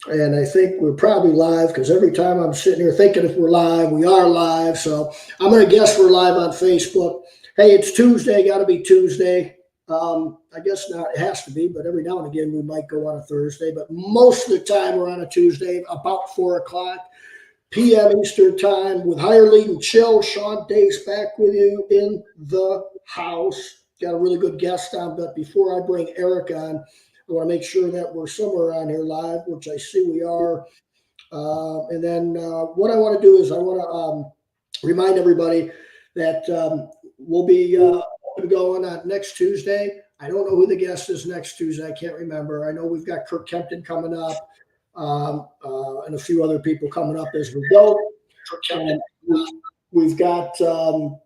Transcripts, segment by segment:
And I think we're probably live because every time I'm sitting here thinking if we're live, we are live. So I'm going to guess we're live on Facebook. Hey, it's Tuesday. Got to be Tuesday. I guess not. It has to be, but every now and again we might go on a Thursday. But most of the time we're on a Tuesday, about 4 o'clock p.m. Eastern time with Higher Lead and Chill. Shawn Dace back with you in the house. Got a really good guest on, but before I bring Eric on, I want to make sure that we're somewhere around here live, which I see we are. And then what I want to do is I want to remind everybody that we'll be going on next Tuesday. I don't know who the guest is next Tuesday. I can't remember. I know we've got Kirk Kempton coming up and a few other people coming up as we go. And we've got some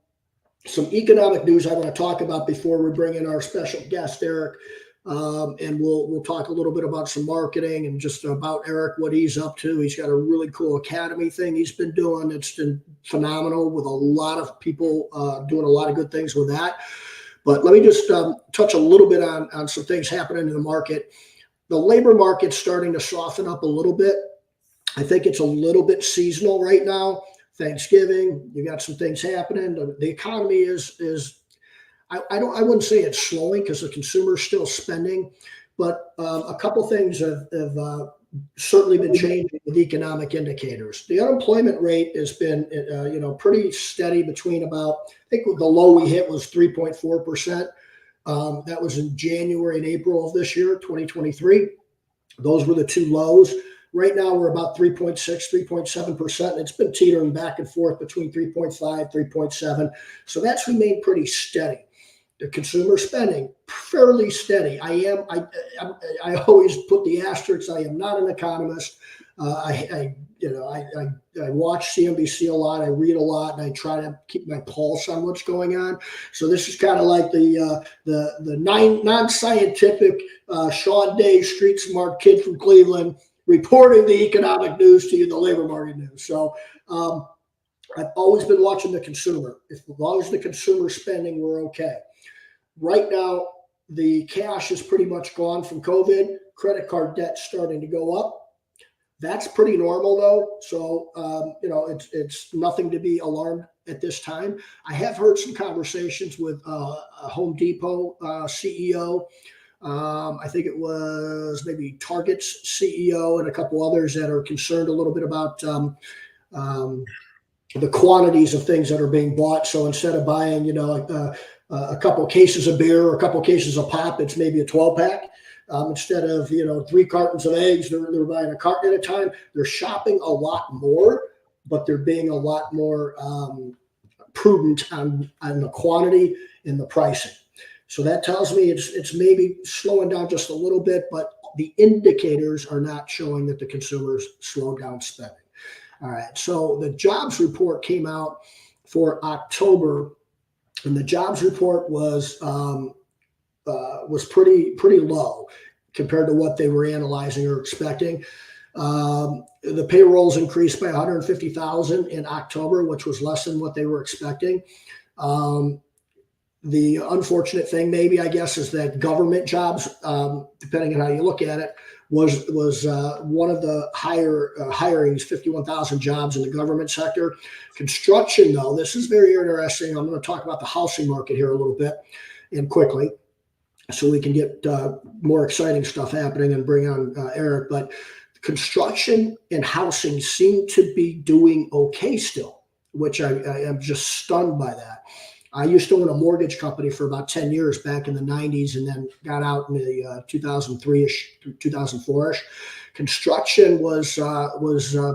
economic news I want to talk about before we bring in our special guest, Eric. And we'll talk a little bit about some marketing and just about Eric, what he's up to. He's got a really cool academy thing he's been doing. It's been phenomenal with a lot of people doing a lot of good things with that. But let me just touch a little bit on some things happening in the market. The labor market's starting to soften up a little bit. I think it's a little bit seasonal right now. Thanksgiving, you got some things happening. The economy is I wouldn't say it's slowing because the consumer's still spending, but a couple things have certainly been changing with economic indicators. The unemployment rate has been pretty steady between about, I think the low we hit was 3.4%. That was in January and April of this year, 2023. Those were the two lows. Right now, we're about 3.6, 3.7%. It's been teetering back and forth between 3.5, 3.7. So that's remained pretty steady. The consumer spending, fairly steady. I always put the asterisks. I am not an economist. I watch CNBC a lot. I read a lot, and I try to keep my pulse on what's going on. So this is kind of like the non-scientific Shawn Day, street smart kid from Cleveland, reporting the economic news to you, the labor market news. So I've always been watching the consumer. As long as the consumer's spending, we're okay. Right now, the cash is pretty much gone from COVID. Credit card debt's starting to go up. That's pretty normal, though. So, it's nothing to be alarmed at this time. I have heard some conversations with a Home Depot CEO. I think it was maybe Target's CEO and a couple others that are concerned a little bit about the quantities of things that are being bought. So instead of buying, a couple of cases of beer or a couple of cases of pop, it's maybe a 12-pack. Instead of 3 cartons of eggs, they're buying a carton at a time. They're shopping a lot more, but they're being a lot more prudent on the quantity and the pricing. So that tells me it's maybe slowing down just a little bit, but the indicators are not showing that the consumers slowed down spending. All right. So the jobs report came out for October, and the jobs report was pretty low compared to what they were analyzing or expecting. The payrolls increased by 150,000 in October, which was less than what they were expecting. The unfortunate thing, maybe, I guess, is that government jobs, depending on how you look at it, was one of the higher hirings, 51,000 jobs in the government sector. Construction, though, this is very interesting. I'm going to talk about the housing market here a little bit and quickly, so we can get more exciting stuff happening and bring on Eric. But construction and housing seem to be doing okay still, which I am just stunned by that. I used to own a mortgage company for about 10 years back in the 90s and then got out in the 2003-ish, 2004-ish. Construction was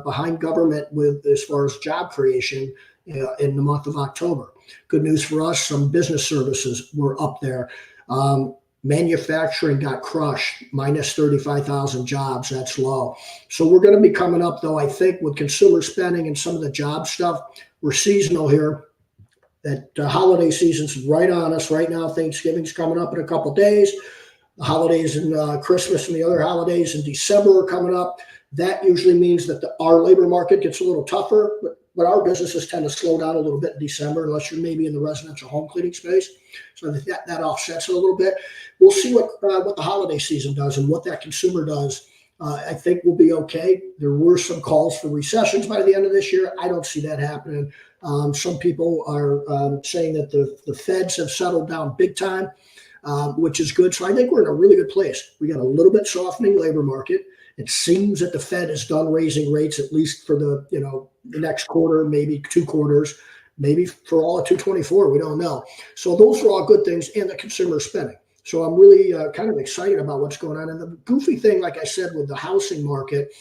behind government with as far as job creation in the month of October. Good news for us, some business services were up there. Manufacturing got crushed, minus 35,000 jobs. That's low. So we're going to be coming up, though, I think, with consumer spending and some of the job stuff. We're seasonal here. That holiday season's right on us right now. Thanksgiving's coming up in a couple of days. The holidays and Christmas and the other holidays in December are coming up. That usually means that our labor market gets a little tougher, but our businesses tend to slow down a little bit in December, unless you're maybe in the residential home cleaning space. So that offsets it a little bit. We'll see what the holiday season does and what that consumer does I think we'll be okay. There were some calls for recessions by the end of this year. I don't see that happening. Some people are saying that the Feds have settled down big time, which is good. So I think we're in a really good place. We got a little bit softening labor market. It seems that the Fed is done raising rates, at least for the next quarter, maybe 2 quarters, maybe for all of 2024. We don't know. So those are all good things, and the consumer spending. So I'm really kind of excited about what's going on. And the goofy thing, like I said, with the housing market,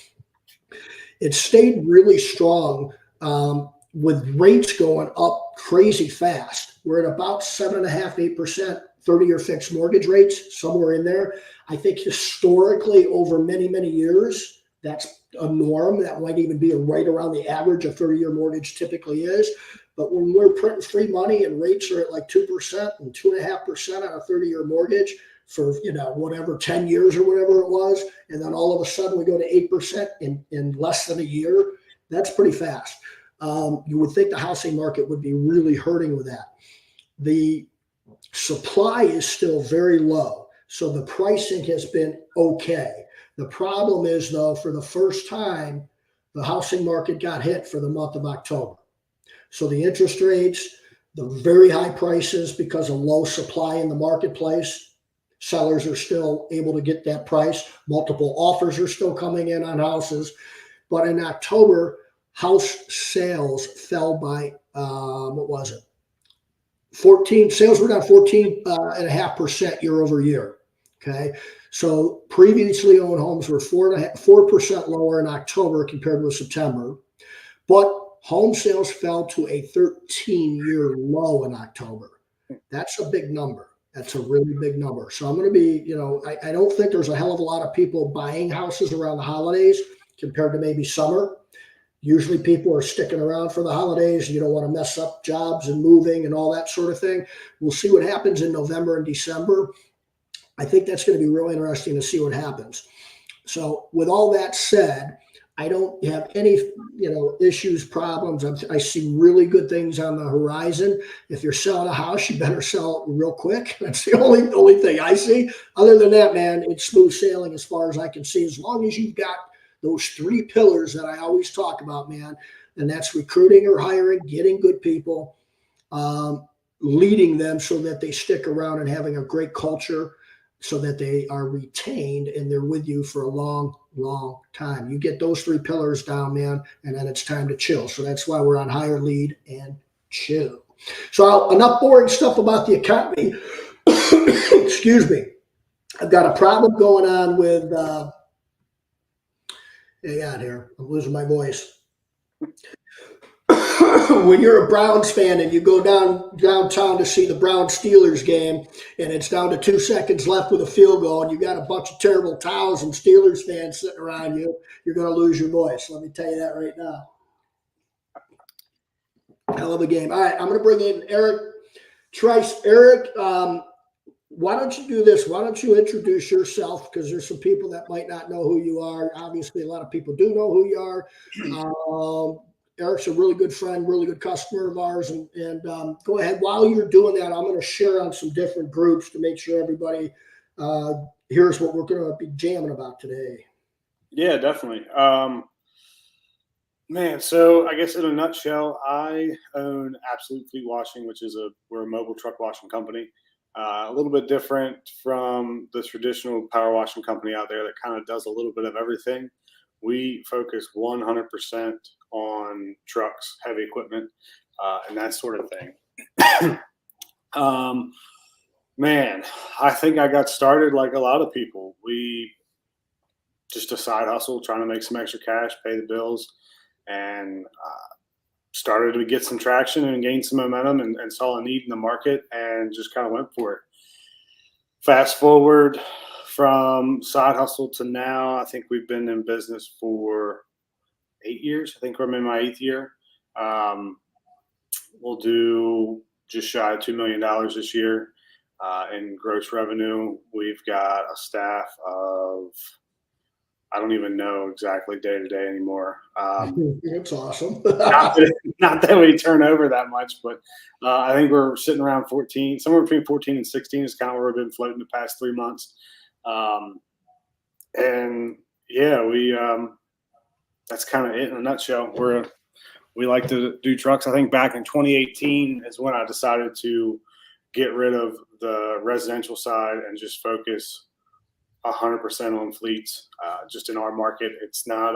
it stayed really strong with rates going up crazy fast. We're at about 7.5%, 8%, 30-year fixed mortgage rates, somewhere in there. I think historically over many, many years, that's a norm. That might even be right around the average a 30-year mortgage typically is. But when we're printing free money and rates are at like 2% and 2.5% on a 30-year mortgage for, whatever, 10 years or whatever it was, and then all of a sudden we go to 8% in less than a year, that's pretty fast. You would think the housing market would be really hurting with that. The supply is still very low, so the pricing has been okay. The problem is, though, for the first time, the housing market got hit for the month of October. So the interest rates, the very high prices because of low supply in the marketplace, sellers are still able to get that price. Multiple offers are still coming in on houses. But in October, house sales fell by, 14, sales were down 14.5% year over year. Okay. So previously owned homes were 4% lower in October compared with September, but home sales fell to a 13-year low in October. That's a big number. That's a really big number. So I'm going to be, I don't think there's a hell of a lot of people buying houses around the holidays compared to maybe summer. Usually people are sticking around for the holidays. You don't want to mess up jobs and moving and all that sort of thing. We'll see what happens in November and December. I think that's going to be real interesting to see what happens. So with all that said, I don't have any, issues, problems. I see really good things on the horizon. If you're selling a house, you better sell it real quick. That's the only thing I see. Other than that, man, it's smooth sailing as far as I can see. As long as you've got those 3 pillars that I always talk about, man, and that's recruiting or hiring, getting good people, leading them so that they stick around and having a great culture so that they are retained and they're with you for a long, long time. You get those 3 pillars down, man, and then it's time to chill. So that's why we're on hire, lead, and chill. So enough boring stuff about the economy. Excuse me. I've got a problem going on with hang on here. I'm losing my voice. When you're a Browns fan and you go downtown to see the Browns Steelers game and it's down to 2 seconds left with a field goal and you got a bunch of terrible towels and Steelers fans sitting around you, you're going to lose your voice. Let me tell you that right now. Hell of a game. All right, I'm going to bring in Eric Trice. Eric, why don't you do this? Why don't you introduce yourself? Because there's some people that might not know who you are. Obviously, a lot of people do know who you are. Eric's a really good friend, really good customer of ours. And go ahead. While you're doing that, I'm going to share on some different groups to make sure everybody hears what we're going to be jamming about today. Yeah, definitely. Man, so I guess in a nutshell, I own Absolute Fleet Washing, which is we're a mobile truck washing company. A little bit different from the traditional power washing company out there that kind of does a little bit of everything. We focus 100% on trucks, heavy equipment, and that sort of thing. Man, I think I got started like a lot of people. We just a side hustle, trying to make some extra cash, pay the bills, and started to get some traction and gain some momentum and saw a need in the market and just kind of went for it. Fast forward from side hustle to now, I think we've been in business for 8 years. I think we're in my 8th year. We'll do just shy of $2 million this year in gross revenue. We've got a staff of, I don't even know exactly day to day anymore. That's awesome. not that we turn over that much, but I think we're sitting around 14, somewhere between 14 and 16 is kind of where we've been floating the past 3 months. And yeah, that's kind of it in a nutshell. We like to do trucks. I think back in 2018 is when I decided to get rid of the residential side and just focus 100% on fleets. Just in our market, it's not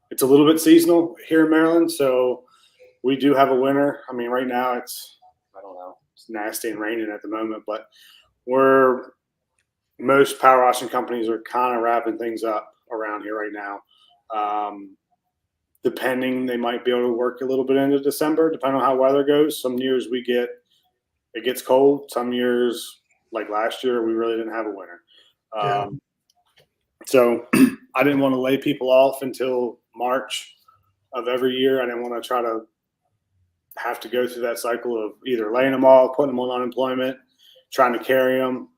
it's a little bit seasonal here in Maryland. So we do have a winter. I mean, right now I don't know, it's nasty and raining at the moment, but most power washing companies are kind of wrapping things up around here right now. Depending, they might be able to work a little bit into December, depending on how weather goes. Some years it gets cold. Some years, like last year, we really didn't have a winter. Yeah. So I didn't want to lay people off until March of every year. I didn't want to try to have to go through that cycle of either laying them off, putting them on unemployment, trying to carry them,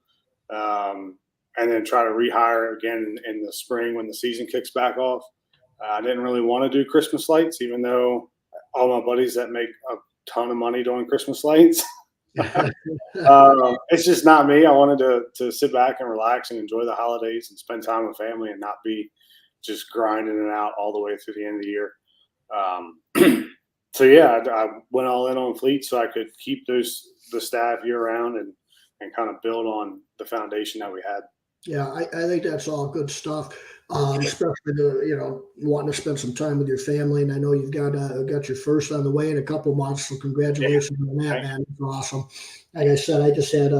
and then try to rehire again in the spring when the season kicks back off. I didn't really want to do Christmas lights, even though all my buddies that make a ton of money doing Christmas lights. It's just not me. I wanted to sit back and relax and enjoy the holidays and spend time with family and not be just grinding it out all the way through the end of the year. So yeah, I went all in on fleet so I could keep the staff year round and kind of build on the foundation that we had. Yeah, I think that's all good stuff. Especially wanting to spend some time with your family, and I know you've got your first on the way in a couple months. So congratulations on that, man! It's awesome. Like I said, I just had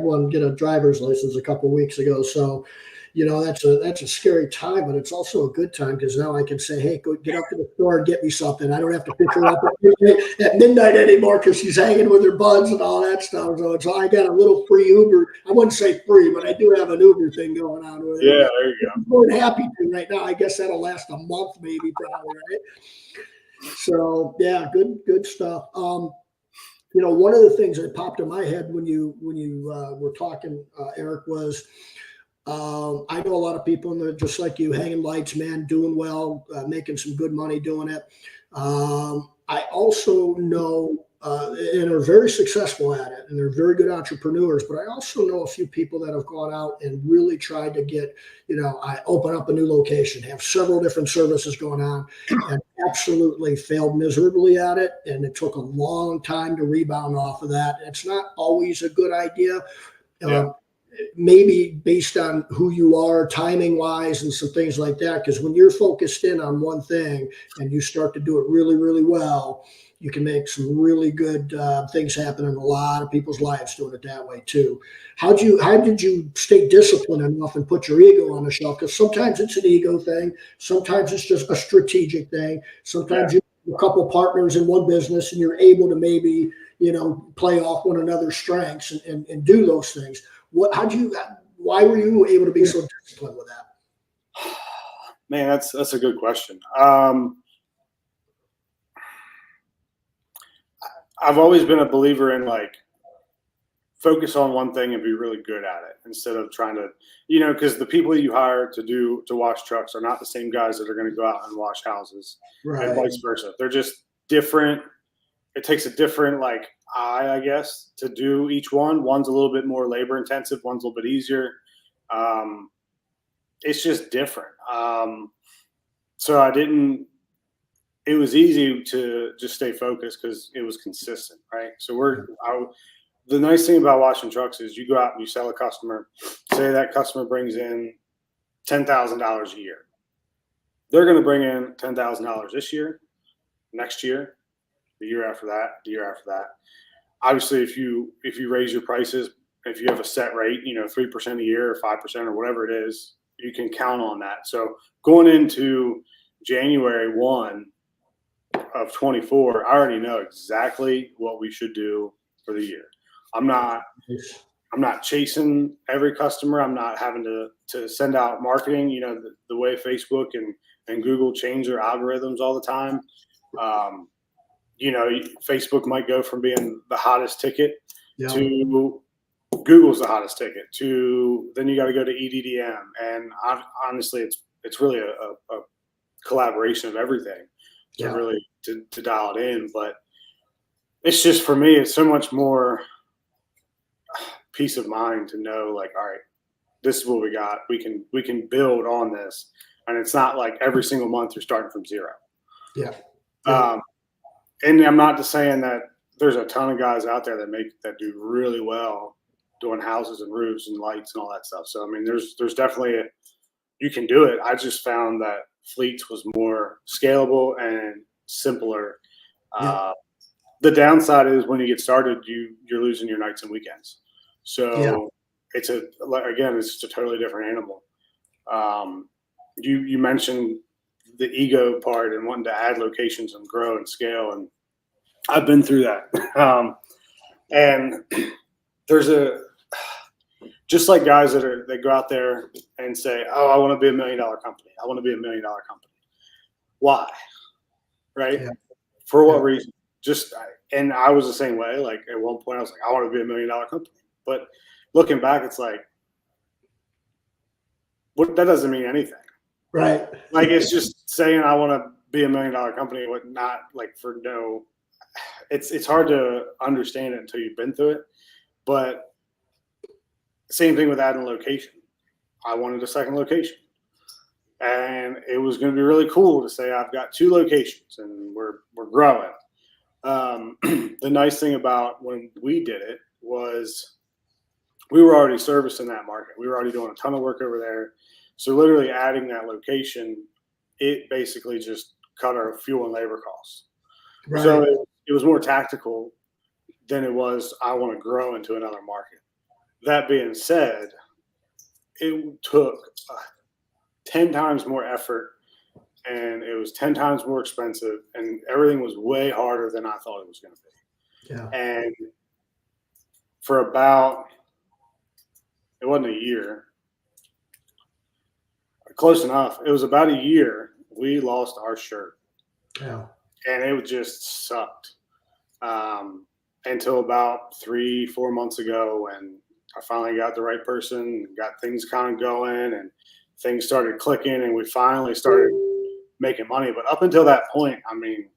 one get a driver's license a couple weeks ago. So, that's a scary time, but it's also a good time because now I can say, hey, go get up to the store and get me something. I don't have to pick her up at midnight anymore because she's hanging with her buds and all that stuff. So I got a little free Uber. I wouldn't say free, but I do have an Uber thing going on with it. Yeah, there you go. I'm more than happy to right now. I guess that'll last a month, maybe, probably, right? So yeah, good stuff. One of the things that popped in my head when you were talking, Eric, was I know a lot of people in there just like you, hanging lights, man, doing well, making some good money doing it. I also know, and are very successful at it, and they're very good entrepreneurs. But I also know a few people that have gone out and really tried to get, I open up a new location, have several different services going on, and absolutely failed miserably at it. And it took a long time to rebound off of that. It's not always a good idea. Yeah. Maybe based on who you are, timing wise, and some things like that. Because when you're focused in on one thing and you start to do it really, really well, you can make some really good things happen in a lot of people's lives doing it that way too. How did you stay disciplined enough and put your ego on the shelf? Because sometimes it's an ego thing, sometimes it's just a strategic thing. Sometimes you have a couple partners in one business and you're able to maybe play off one another's strengths and do those things. Why were you able to be so disciplined with that? Man, that's a good question. I've always been a believer in focus on one thing and be really good at it instead of trying to, because the people you hire to wash trucks are not the same guys that are going to go out and wash houses, Right. And vice versa. They're just different. It takes a different eye, I guess, to do each one. One's a little bit more labor intensive. One's a little bit easier. It's just different. So it was easy to just stay focused because it was consistent, right? So the nice thing about washing trucks is you go out and you sell a customer, say that customer brings in $10,000 a year. They're going to bring in $10,000 this year, next year, the year after that, the year after that. Obviously, if you raise your prices, if you have a set rate, 3% a year or 5% or whatever it is, you can count on that. So going into January 1 of 24, I already know exactly what we should do for the year. I'm not chasing every customer. I'm not having to send out marketing, the way Facebook and Google change their algorithms all the time. Facebook might go from being the hottest ticket to Google's the hottest ticket to then you got to go to EDDM. And honestly, it's really a collaboration of everything to really to dial it in. But it's just, for me, it's so much more peace of mind to know, all right, this is what we got. We can build on this, and it's not like every single month you're starting from zero. Yeah. And I'm not just saying that there's a ton of guys out there that do really well doing houses and roofs and lights and all that stuff. So I mean, there's definitely you can do it. I just found that fleets was more scalable and simpler. The downside is when you get started, you're losing your nights and weekends. So it's just a totally different animal. You mentioned the ego part and wanting to add locations and grow and scale, and I've been through that. And there's just like guys that go out there and say, "Oh, I want to be $1 million company. I want to be $1 million company." Why? Right? Yeah. For what reason? And I was the same way. Like at one point, I was like, "I want to be $1 million company," but looking back, it's like, that doesn't mean anything. Right. Like it's just saying I want to be $1 million company, but not like for no. It's hard to understand it until you've been through it. But same thing with adding a location. I wanted a second location, and it was going to be really cool to say I've got 2 locations and we're growing. The nice thing about when we did it was we were already servicing that market. We were already doing a ton of work over there. So literally adding that location, it basically just cut our fuel and labor costs. Right. So it was more tactical than it was, I want to grow into another market. That being said, it took 10 times more effort, and it was 10 times more expensive, and everything was way harder than I thought it was going to be. Yeah. And for about, it wasn't a year, close enough. It was about a year. We lost our shirt. Yeah. And it just sucked until about 3-4 months ago when I finally got the right person, got things kind of going, and things started clicking, and we finally started making money. But up until that point, I mean,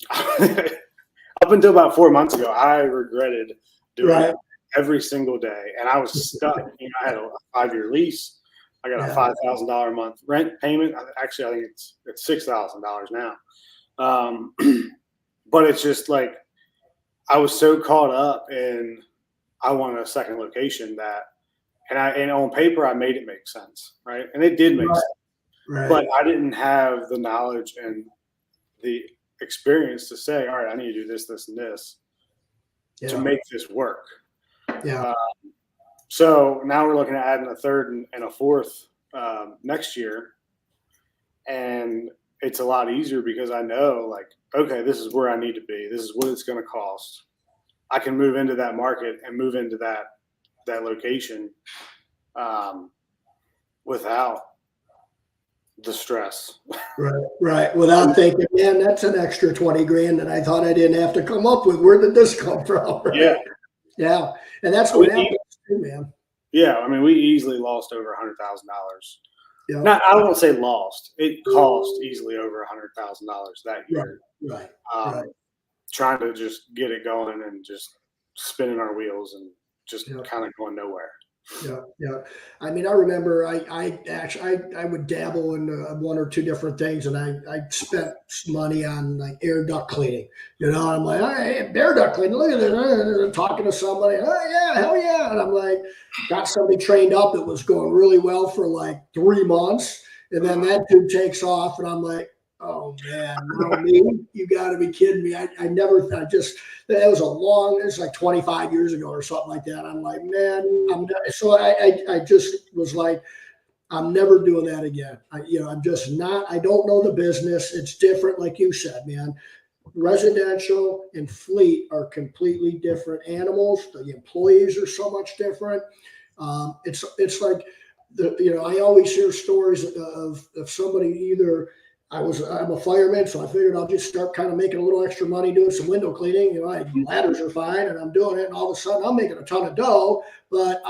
up until about 4 months ago, I regretted doing it every single day, and I was stuck. I had a 5-year lease. I got a $5,000 a month rent payment. Actually, I think it's $6,000 now. But it's just like I was so caught up in I wanted a second location and on paper I made it make sense, right? And it did make sense. Right. But I didn't have the knowledge and the experience to say, all right, I need to do this, this, and this to make this work. Yeah. So now we're looking at adding a third and a fourth next year, and it's a lot easier because I know, like, okay, this is where I need to be. This is what it's going to cost. I can move into that market and move into that location without the stress. Right. Without thinking, man, that's an extra 20 grand that I thought I didn't have to come up with. Where did this come from? Right? Yeah. And that's what happens too, man. Yeah. I mean, we easily lost over $100,000. Yeah. Now, I won't say lost. It cost easily over $100,000 that year. Right. Trying to just get it going and just spinning our wheels and just kind of going nowhere. Yeah. I mean, I remember I would dabble in 1 or 2 different things, and I spent money on like air duct cleaning. I'm like, hey, air duct cleaning. Look at this. Talking to somebody. Oh yeah, hell yeah. And I'm like, got somebody trained up. It was going really well for like 3 months, and then that dude takes off, and I'm like, oh man, you got to be kidding me. That was like 25 years ago or something like that. I'm like, man, I just was like, I'm never doing that again. I'm just not, I don't know the business. It's different. Like you said, man, residential and fleet are completely different animals. The employees are so much different. It's like, I always hear stories of somebody either, I'm a fireman, so I figured I'll just start kind of making a little extra money doing some window cleaning. Ladders are fine, and I'm doing it, and all of a sudden I'm making a ton of dough. But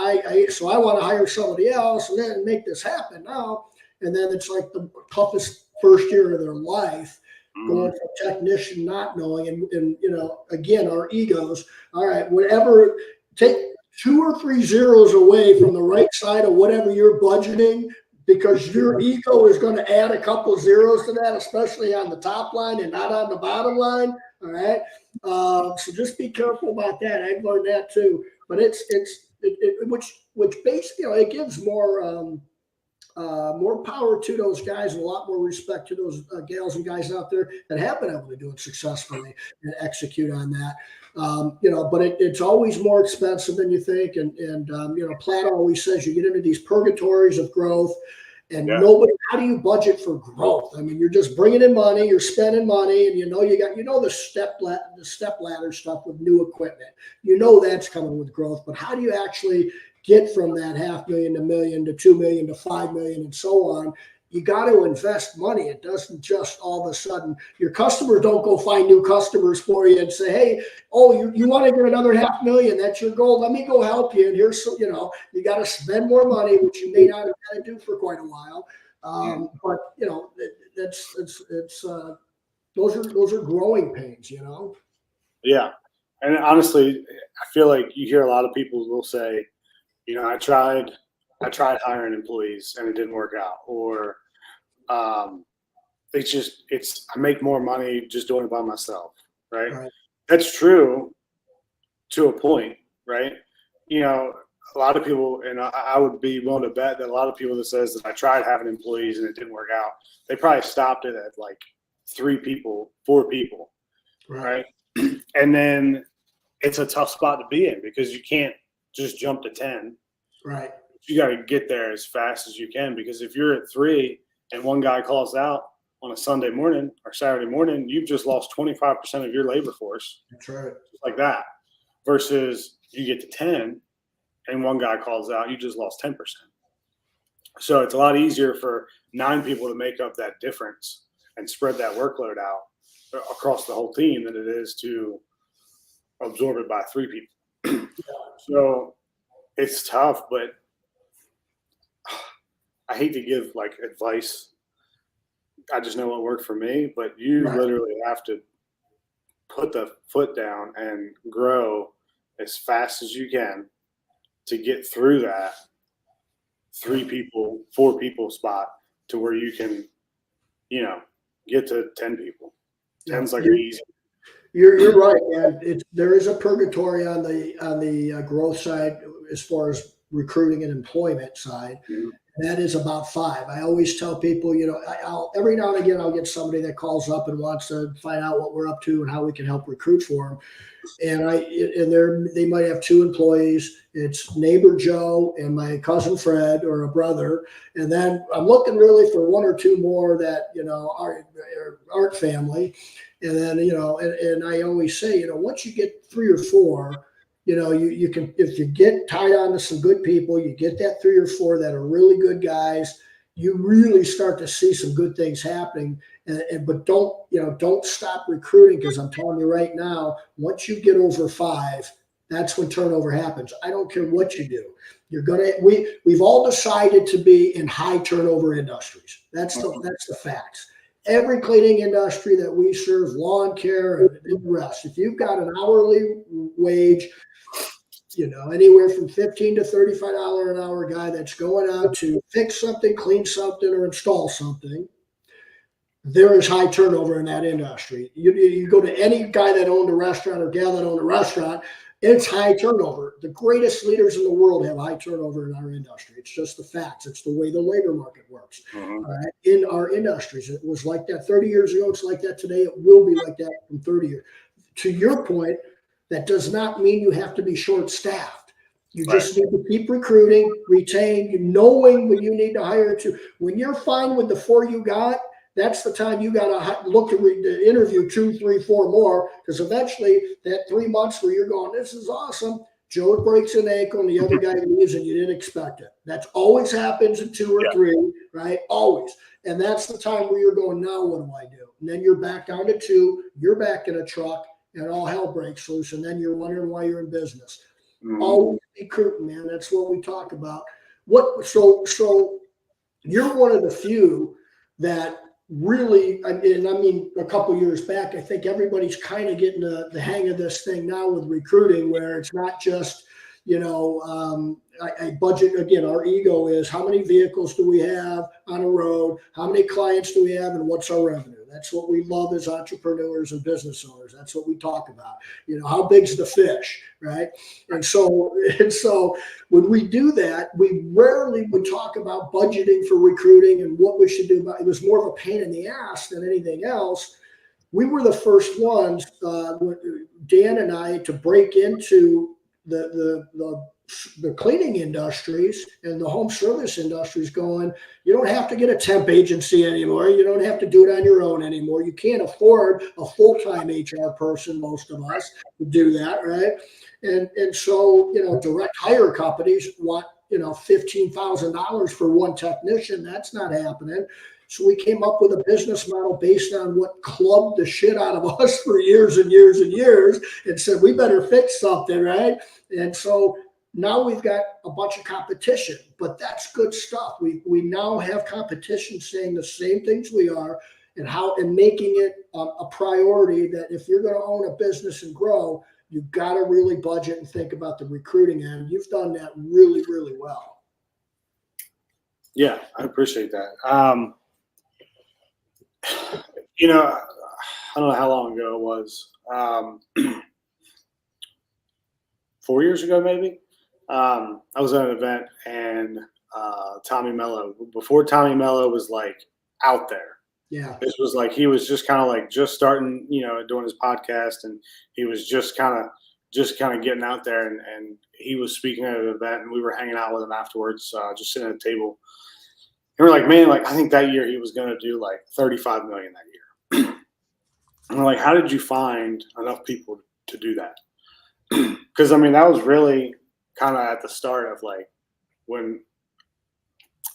so I want to hire somebody else and then make this happen now. And then it's like the toughest first year of their life, going from technician, not knowing, and again, our egos. All right, whatever. 2 or 3 zeros away from the right side of whatever you're budgeting, because your ego is going to add a couple zeros to that, especially on the top line and not on the bottom line. All right. So just be careful about that. I've learned that too. But which basically, it gives more power to those guys and a lot more respect to those gals and guys out there that have been able to do it successfully and execute on that. But it's always more expensive than you think. And Platt always says you get into these purgatories of growth, and how do you budget for growth? I mean, you're just bringing in money, you're spending money, and the step ladder stuff with new equipment. That's coming with growth, but how do you actually get from that $500,000 to $1 million to $2 million to $5 million and so on? You got to invest money. It doesn't just all of a sudden, your customers don't go find new customers for you and say, hey, you want to get another $500,000. That's your goal. Let me go help you. And here's, you got to spend more money, which you may not have had to do for quite a while. But those are growing pains, Yeah. And honestly, I feel like you hear a lot of people will say, I tried hiring employees and it didn't work out, or I make more money just doing it by myself. Right. That's true to a point, right? A lot of people, and I would be willing to bet that a lot of people that says that I tried having employees and it didn't work out, they probably stopped it at like 3 people, 4 people. Right. And then it's a tough spot to be in because you can't just jump to 10. Right. You got to get there as fast as you can, because if you're at 3 and one guy calls out on a Sunday morning or Saturday morning, you've just lost 25% of your labor force. That's right. Just like that. Versus you get to 10 and one guy calls out, you just lost 10%. So it's a lot easier for 9 people to make up that difference and spread that workload out across the whole team than it is to absorb it by 3 people. So it's tough, but I hate to give like advice. I just know what worked for me, but you literally have to put the foot down and grow as fast as you can to get through that 3 people, 4 people spot to where you can, get to 10 people. 10's like easy. You're right, man. There is a purgatory on the growth side as far as recruiting and employment side. Mm-hmm. And that is about 5. I always tell people, I'll every now and again I'll get somebody that calls up and wants to find out what we're up to and how we can help recruit for them. And they might have 2 employees. It's neighbor Joe and my cousin Fred, or a brother. And then I'm looking really for 1 or 2 more that aren't family. And then and I always say, once you get 3 or 4, you can, if you get tied on to some good people, you get that 3 or 4 that are really good guys, you really start to see some good things happening. But don't stop recruiting, because I'm telling you right now, once you get over 5, that's when turnover happens. I don't care what you do. We've all decided to be in high turnover industries. That's the facts. Every cleaning industry that we serve, lawn care and the rest, if you've got an hourly wage, anywhere from $15 to $35 an hour guy that's going out to fix something, clean something, or install something, there is high turnover in that industry. You go to any guy that owned a restaurant or gal that owned a restaurant, it's high turnover. The greatest leaders in the world have high turnover in our industry. It's just the facts. It's the way the labor market works. All right? In our industries. It was like that 30 years ago. It's like that today. It will be like that in 30 years. To your point, that does not mean you have to be short-staffed. You just need to keep recruiting, retain, knowing when you need to hire to. When you're fine with the 4 you got, that's the time you got to look to interview 2, 3, 4 more, because eventually that 3 months where you're going, this is awesome, Joe breaks an ankle and the other guy leaves and you didn't expect it. That always happens in 2 or 3, right? Always. And that's the time where you're going, now what do I do? And then you're back down to 2, you're back in a truck, and all hell breaks loose, and then you're wondering why you're in business. Always be recruiting, man. That's what we talk about. So you're one of the few that really, and I mean, a couple years back, I think everybody's kind of getting the hang of this thing now with recruiting, where it's not just, I budget, again, our ego is how many vehicles do we have on a road? How many clients do we have, and what's our revenue? That's what we love as entrepreneurs and business owners. That's what we talk about. How big's the fish, right? And so when we do that, we rarely would talk about budgeting for recruiting and what we should do about it. It was more of a pain in the ass than anything else. We were the first ones, Dan and I, to break into the cleaning industries and the home service industries, going, you don't have to get a temp agency anymore. You don't have to do it on your own anymore. You can't afford a full-time HR person, most of us, to do that, right? And so, direct hire companies want, $15,000 for one technician. That's not happening. So we came up with a business model based on what clubbed the shit out of us for years and years and years, and said, we better fix something, right? And so now we've got a bunch of competition, but that's good stuff. We now have competition saying the same things we are, and making it a priority that if you're going to own a business and grow, you've got to really budget and think about the recruiting end. You've done that really, really well. Yeah, I appreciate that. I don't know how long ago it was. 4 years ago, maybe. I was at an event, and Tommy Mello, before Tommy Mello was like out there. Yeah. This was like, he was just kind of like just starting, doing his podcast, and he was just kind of getting out there, and he was speaking at an event, and we were hanging out with him afterwards, just sitting at a table. And we're like, man, like, I think that year he was going to do like 35 million that year. And we're like, how did you find enough people to do that? Because that was really kind of at the start of like when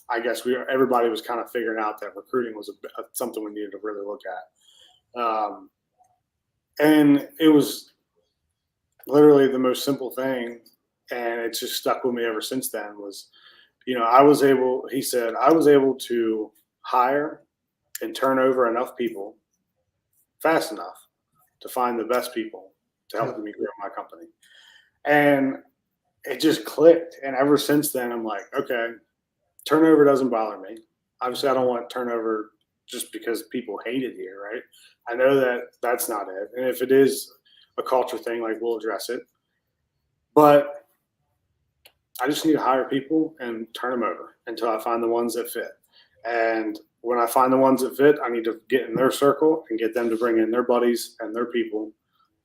I guess everybody was kind of figuring out that recruiting was something we needed to really look at. And it was literally the most simple thing, and it's just stuck with me ever since then. Was, he said, I was able to hire and turn over enough people fast enough to find the best people to help me grow my company. And it just clicked. And ever since then, I'm like, okay, turnover doesn't bother me. Obviously, I don't want turnover just because people hate it here, right? I know that that's not it. And if it is a culture thing, like, we'll address it. But I just need to hire people and turn them over until I find the ones that fit. And when I find the ones that fit, I need to get in their circle and get them to bring in their buddies and their people,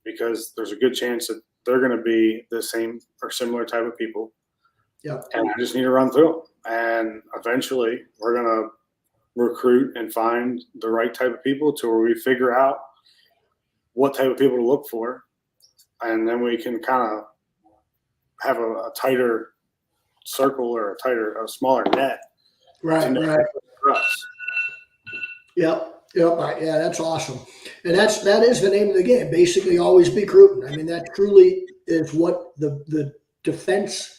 because there's a good chance that they're going to be the same or similar type of people. Yeah. And I just need to run through them. And eventually we're going to recruit and find the right type of people to where we figure out what type of people to look for. And then we can kind of have a tighter circle, or a smaller net. Right. Yep. Yeah, that's awesome. And that is the name of the game. Basically, always be recruiting. That truly is what the defense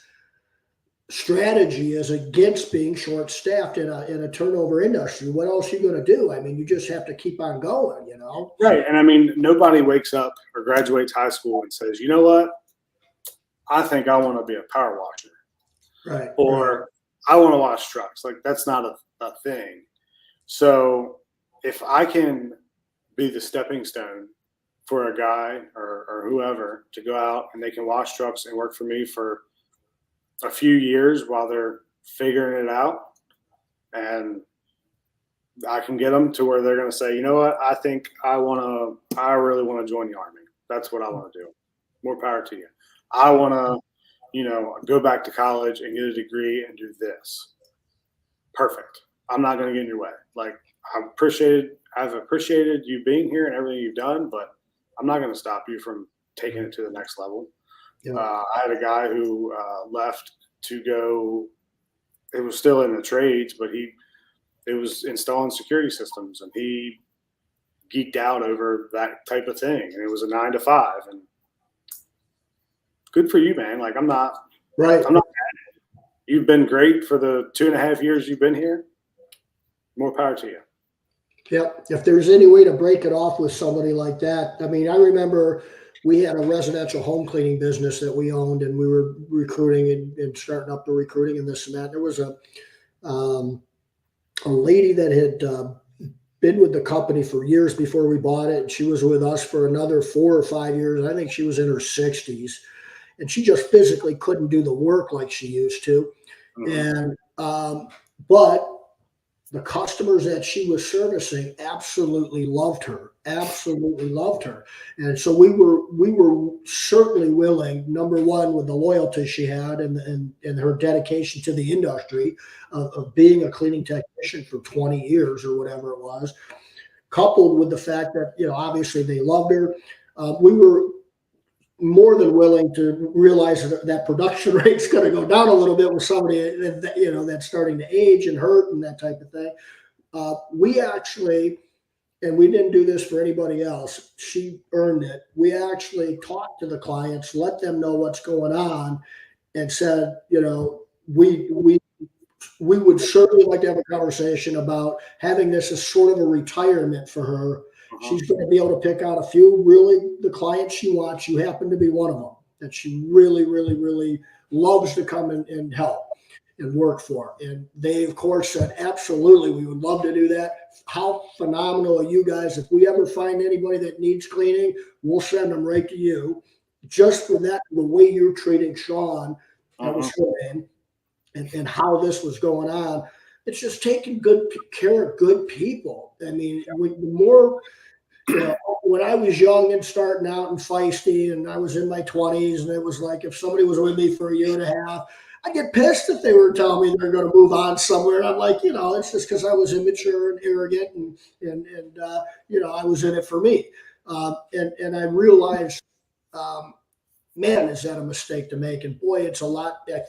strategy is against being short-staffed in a turnover industry. What else are you going to do? You just have to keep on going, Right. And nobody wakes up or graduates high school and says, you know what? I think I want to be a power washer. Right. Or I want to wash trucks. Like, that's not a thing. So if I can be the stepping stone for a guy or whoever to go out and they can wash trucks and work for me for a few years while they're figuring it out, and I can get them to where they're going to say, you know what, I think I really want to join the Army. That's what I want to do. More power to you. I want to, go back to college and get a degree and do this. Perfect. I'm not going to get in your way. Like, I've appreciated you being here and everything you've done, but I'm not going to stop you from taking it to the next level. Yeah. I had a guy who left to go. It was still in the trades, but it was installing security systems, and he geeked out over that type of thing. And it was a 9 to 5, and good for you, man. Like, I'm not mad at it. You've been great for the 2.5 years you've been here. More power to you. Yep. If there's any way to break it off with somebody like that. I remember we had a residential home cleaning business that we owned, and we were recruiting and starting up the recruiting and this and that. There was a lady that had been with the company for years before we bought it, and she was with us for another 4 or 5 years. I think she was in her 60s, and she just physically couldn't do the work like she used to. Mhm. And but the customers that she was servicing absolutely loved her, absolutely loved her. And so we were certainly willing, number one, with the loyalty she had and her dedication to the industry of being a cleaning technician for 20 years or whatever it was, coupled with the fact that, obviously they loved her. We were more than willing to realize that production rate's going to go down a little bit with somebody that's starting to age and hurt and that type of thing. We actually, and we didn't do this for anybody else, she earned it. We actually talked to the clients, let them know what's going on, and said, we would certainly like to have a conversation about having this as sort of a retirement for her. Uh-huh. She's going to be able to pick out a few, really, the clients she wants. You happen to be one of them that she really, really, really loves to come and help and work for. And they, of course, said, absolutely, we would love to do that. How phenomenal are you guys? If we ever find anybody that needs cleaning, we'll send them right to you. Just for that, the way you're treating Shawn, that was Uh-huh. her name, and how this was going on. It's just taking good care of good people. I mean, the more, when I was young and starting out and feisty, and I was in my 20s, and it was like if somebody was with me for a year and a half, I'd get pissed if they were telling me they're going to move on somewhere. I'm like, it's just because I was immature and arrogant, and I was in it for me. And I realized, man, is that a mistake to make? And boy, I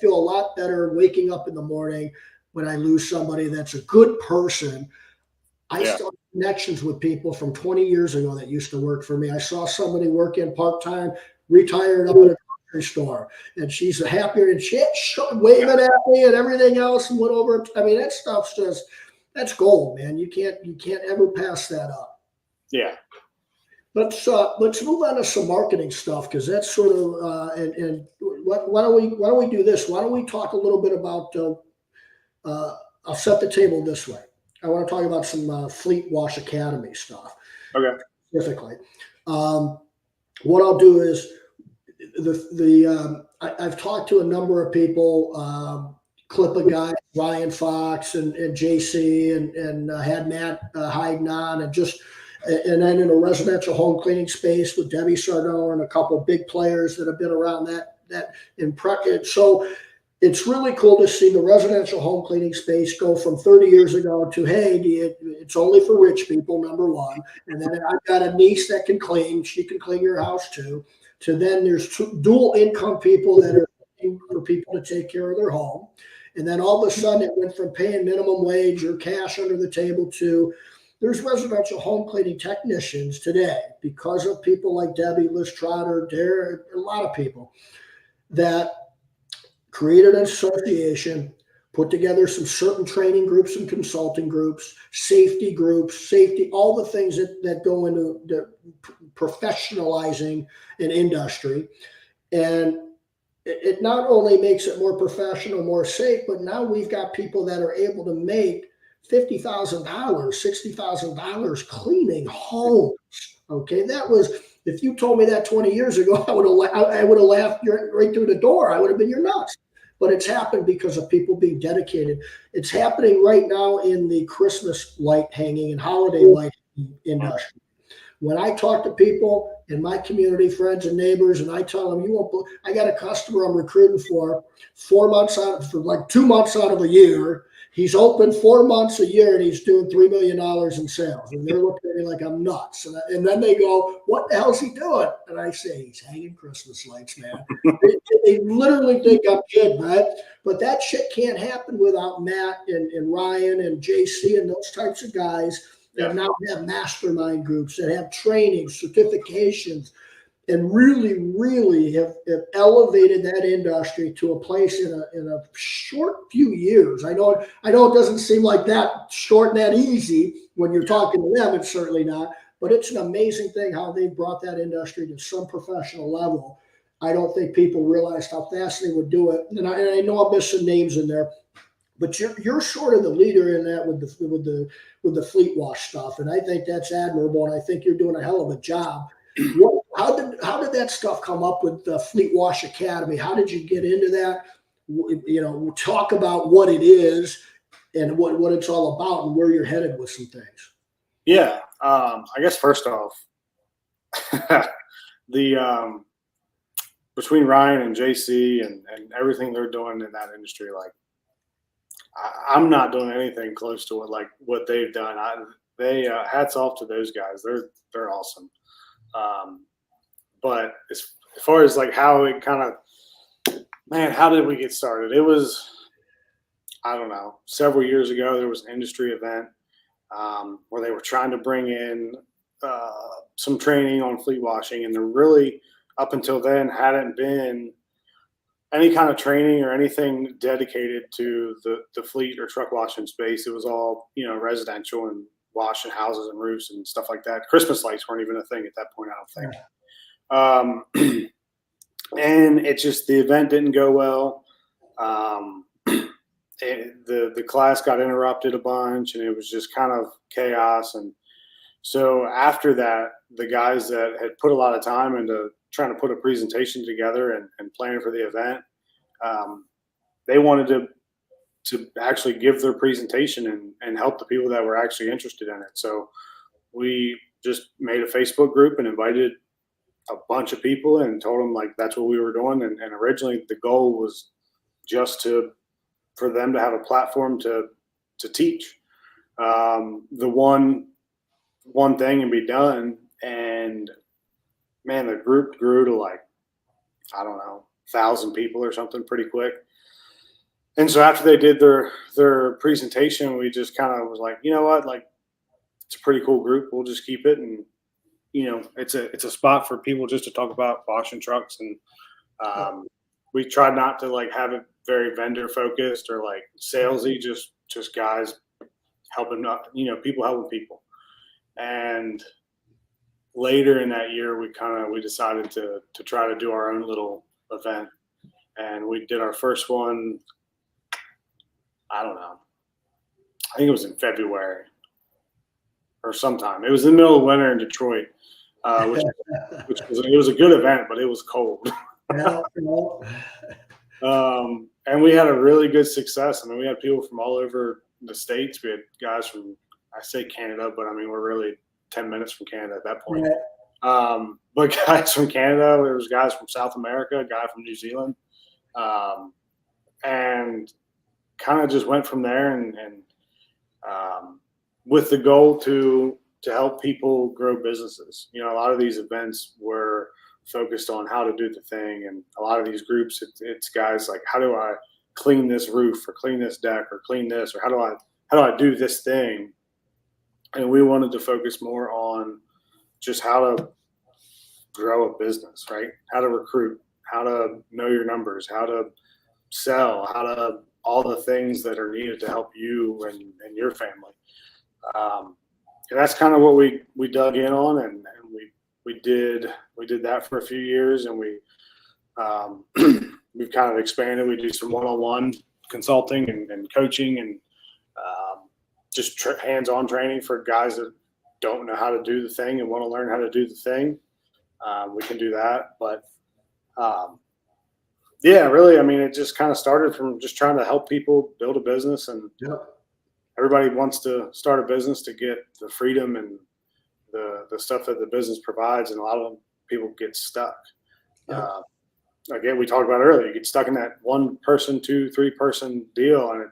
feel a lot better waking up in the morning when I lose somebody that's a good person. I Yeah. still have connections with people from 20 years ago that used to work for me. I saw somebody working part-time, retired up at a grocery store, and she's happier and shit, waving at me and everything else, and went over. I mean, that stuff's that's gold, man. You can't ever pass that up. Yeah. Let's move on to some marketing stuff, because that's sort of and why don't we do this? Why don't we talk a little bit about? I'll set the table this way. I want to talk about some Fleet Wash Academy stuff Okay. specifically. What I'll do is I've talked to a number of people. Clip a guy, Ryan Fox and JC, and had Matt Hayden on, and then in a residential home cleaning space with Debbie Sardone and a couple big players that have been around that in so it's really cool to see the residential home cleaning space go from 30 years ago to, hey, it's only for rich people, number one. And then I've got a niece that can clean. She can clean your house too. To then there's dual income people that are looking for people to take care of their home. And then all of a sudden it went from paying minimum wage or cash under the table to there's residential home cleaning technicians today, because of people like Debbie, Liz Trotter, Derek, a lot of people that created an association, put together some certain training groups and consulting groups, safety, all the things that go into professionalizing an industry. And it not only makes it more professional, more safe, but now we've got people that are able to make $50,000, $60,000 cleaning homes. Okay, if you told me that 20 years ago, I would have laughed right through the door. I would have been, you're nuts. But it's happened because of people being dedicated. It's happening right now in the Christmas light hanging and holiday light industry. When I talk to people in my community, friends and neighbors, and I tell them, I got a customer I'm recruiting for 4 months for like 2 months out of a year. He's open 4 months a year and he's doing $3 million in sales. And they're looking at me like I'm nuts. And then they go, what the hell's he doing? And I say, he's hanging Christmas lights, man. They literally think I'm kidding, right? But that shit can't happen without Matt and Ryan and JC and those types of guys that now have mastermind groups, that have training, certifications, and really, really have elevated that industry to a place in a short few years. I know it doesn't seem like that short and that easy when you're talking to them. It's certainly not. but it's an amazing thing how they brought that industry to some professional level. I don't think people realized how fast they would do it. And I know I'm missing names in there, but you're sort of the leader in that with the fleet wash stuff, and I think that's admirable. And I think you're doing a hell of a job. How did that stuff come up with the Fleet Wash Academy? How did you get into that? You know, talk about what it is and what it's all about and where you're headed with some things. Yeah. I guess first off, the between Ryan and JC and everything they're doing in that industry, like I'm not doing anything close to what they've done. They hats off to those guys. They're awesome. But as far as like how it kind of, man, how did we get started? It was, I don't know, several years ago, there was an industry event where they were trying to bring in some training on fleet washing, and there really, up until then, hadn't been any kind of training or anything dedicated to the fleet or truck washing space. It was all, you know, residential and washing houses and roofs and stuff like that. Christmas lights weren't even a thing at that point, I don't think. And it just, the event didn't go well. The class got interrupted a bunch, and it was just kind of chaos. And so after that, the guys that had put a lot of time into trying to put a presentation together and planning for the event, they wanted to actually give their presentation and help the people that were actually interested in it. So we just made a Facebook group and invited a bunch of people and told them like that's what we were doing. And originally the goal was just for them to have a platform to teach the one thing and be done. And man, the group grew to like, I don't know, 1,000 people or something pretty quick. And so after they did their presentation, we just kind of was like, you know what, like it's a pretty cool group. We'll just keep it. And, you know, it's a spot for people just to talk about washing trucks. And we tried not to like have it very vendor focused or like salesy, just guys helping up, you know, people helping people. And later in that year, we decided to try to do our own little event. And we did our first one, I don't know, I think it was in February or sometime. It was in the middle of winter in Detroit, which was a good event, but it was cold. And we had a really good success. I mean, we had people from all over the States. We had guys from, I say Canada, but I mean, we're really 10 minutes from Canada at that point. But guys from Canada, there was guys from South America, a guy from New Zealand, and kind of just went from there and with the goal to help people grow businesses. You know, a lot of these events were focused on how to do the thing, and a lot of these groups, it's guys like, how do I clean this roof or clean this deck or clean this, or how do I do this thing? And we wanted to focus more on just how to grow a business, right? How to recruit, how to know your numbers, how to sell, all the things that are needed to help you and your family. And that's kind of what we dug in on, and we did that for a few years, and we've kind of expanded. We do some one-on-one consulting and coaching and just hands-on training for guys that don't know how to do the thing and want to learn how to do the thing. We can do that, but yeah, really, I mean, it just kind of started from just trying to help people build a business, and everybody wants to start a business to get the freedom and the stuff that the business provides, and a lot of people get stuck. Again, we talked about earlier, you get stuck in that 1 person, 2, 3 person deal, and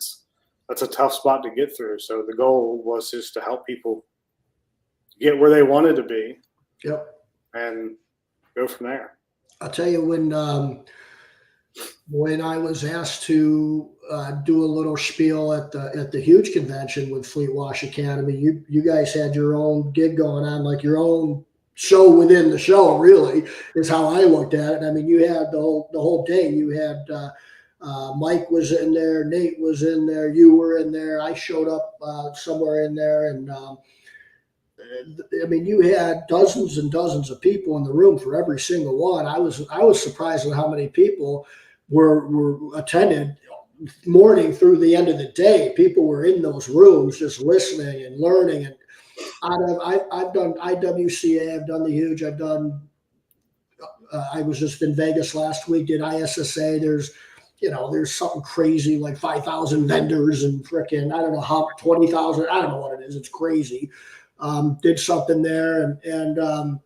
that's a tough spot to get through. So the goal was just to help people get where they wanted to be, and go from there. I'll tell you, when I was asked to do a little spiel at the huge convention with Fleet Wash Academy, you guys had your own gig going on, like your own show within the show, really, is how I looked at it. I mean, you had the whole day. You had Mike was in there, Nate was in there, you were in there, I showed up somewhere in there, and I mean, you had dozens and dozens of people in the room for every single one. I was surprised at how many people were attended morning through the end of the day. People were in those rooms just listening and learning. And I've done IWCA, I've done the huge, I've done. I was just in Vegas last week, did ISSA. There's something crazy like 5,000 vendors and frickin' I don't know how 20,000. I don't know what it is. It's crazy. Did something there, and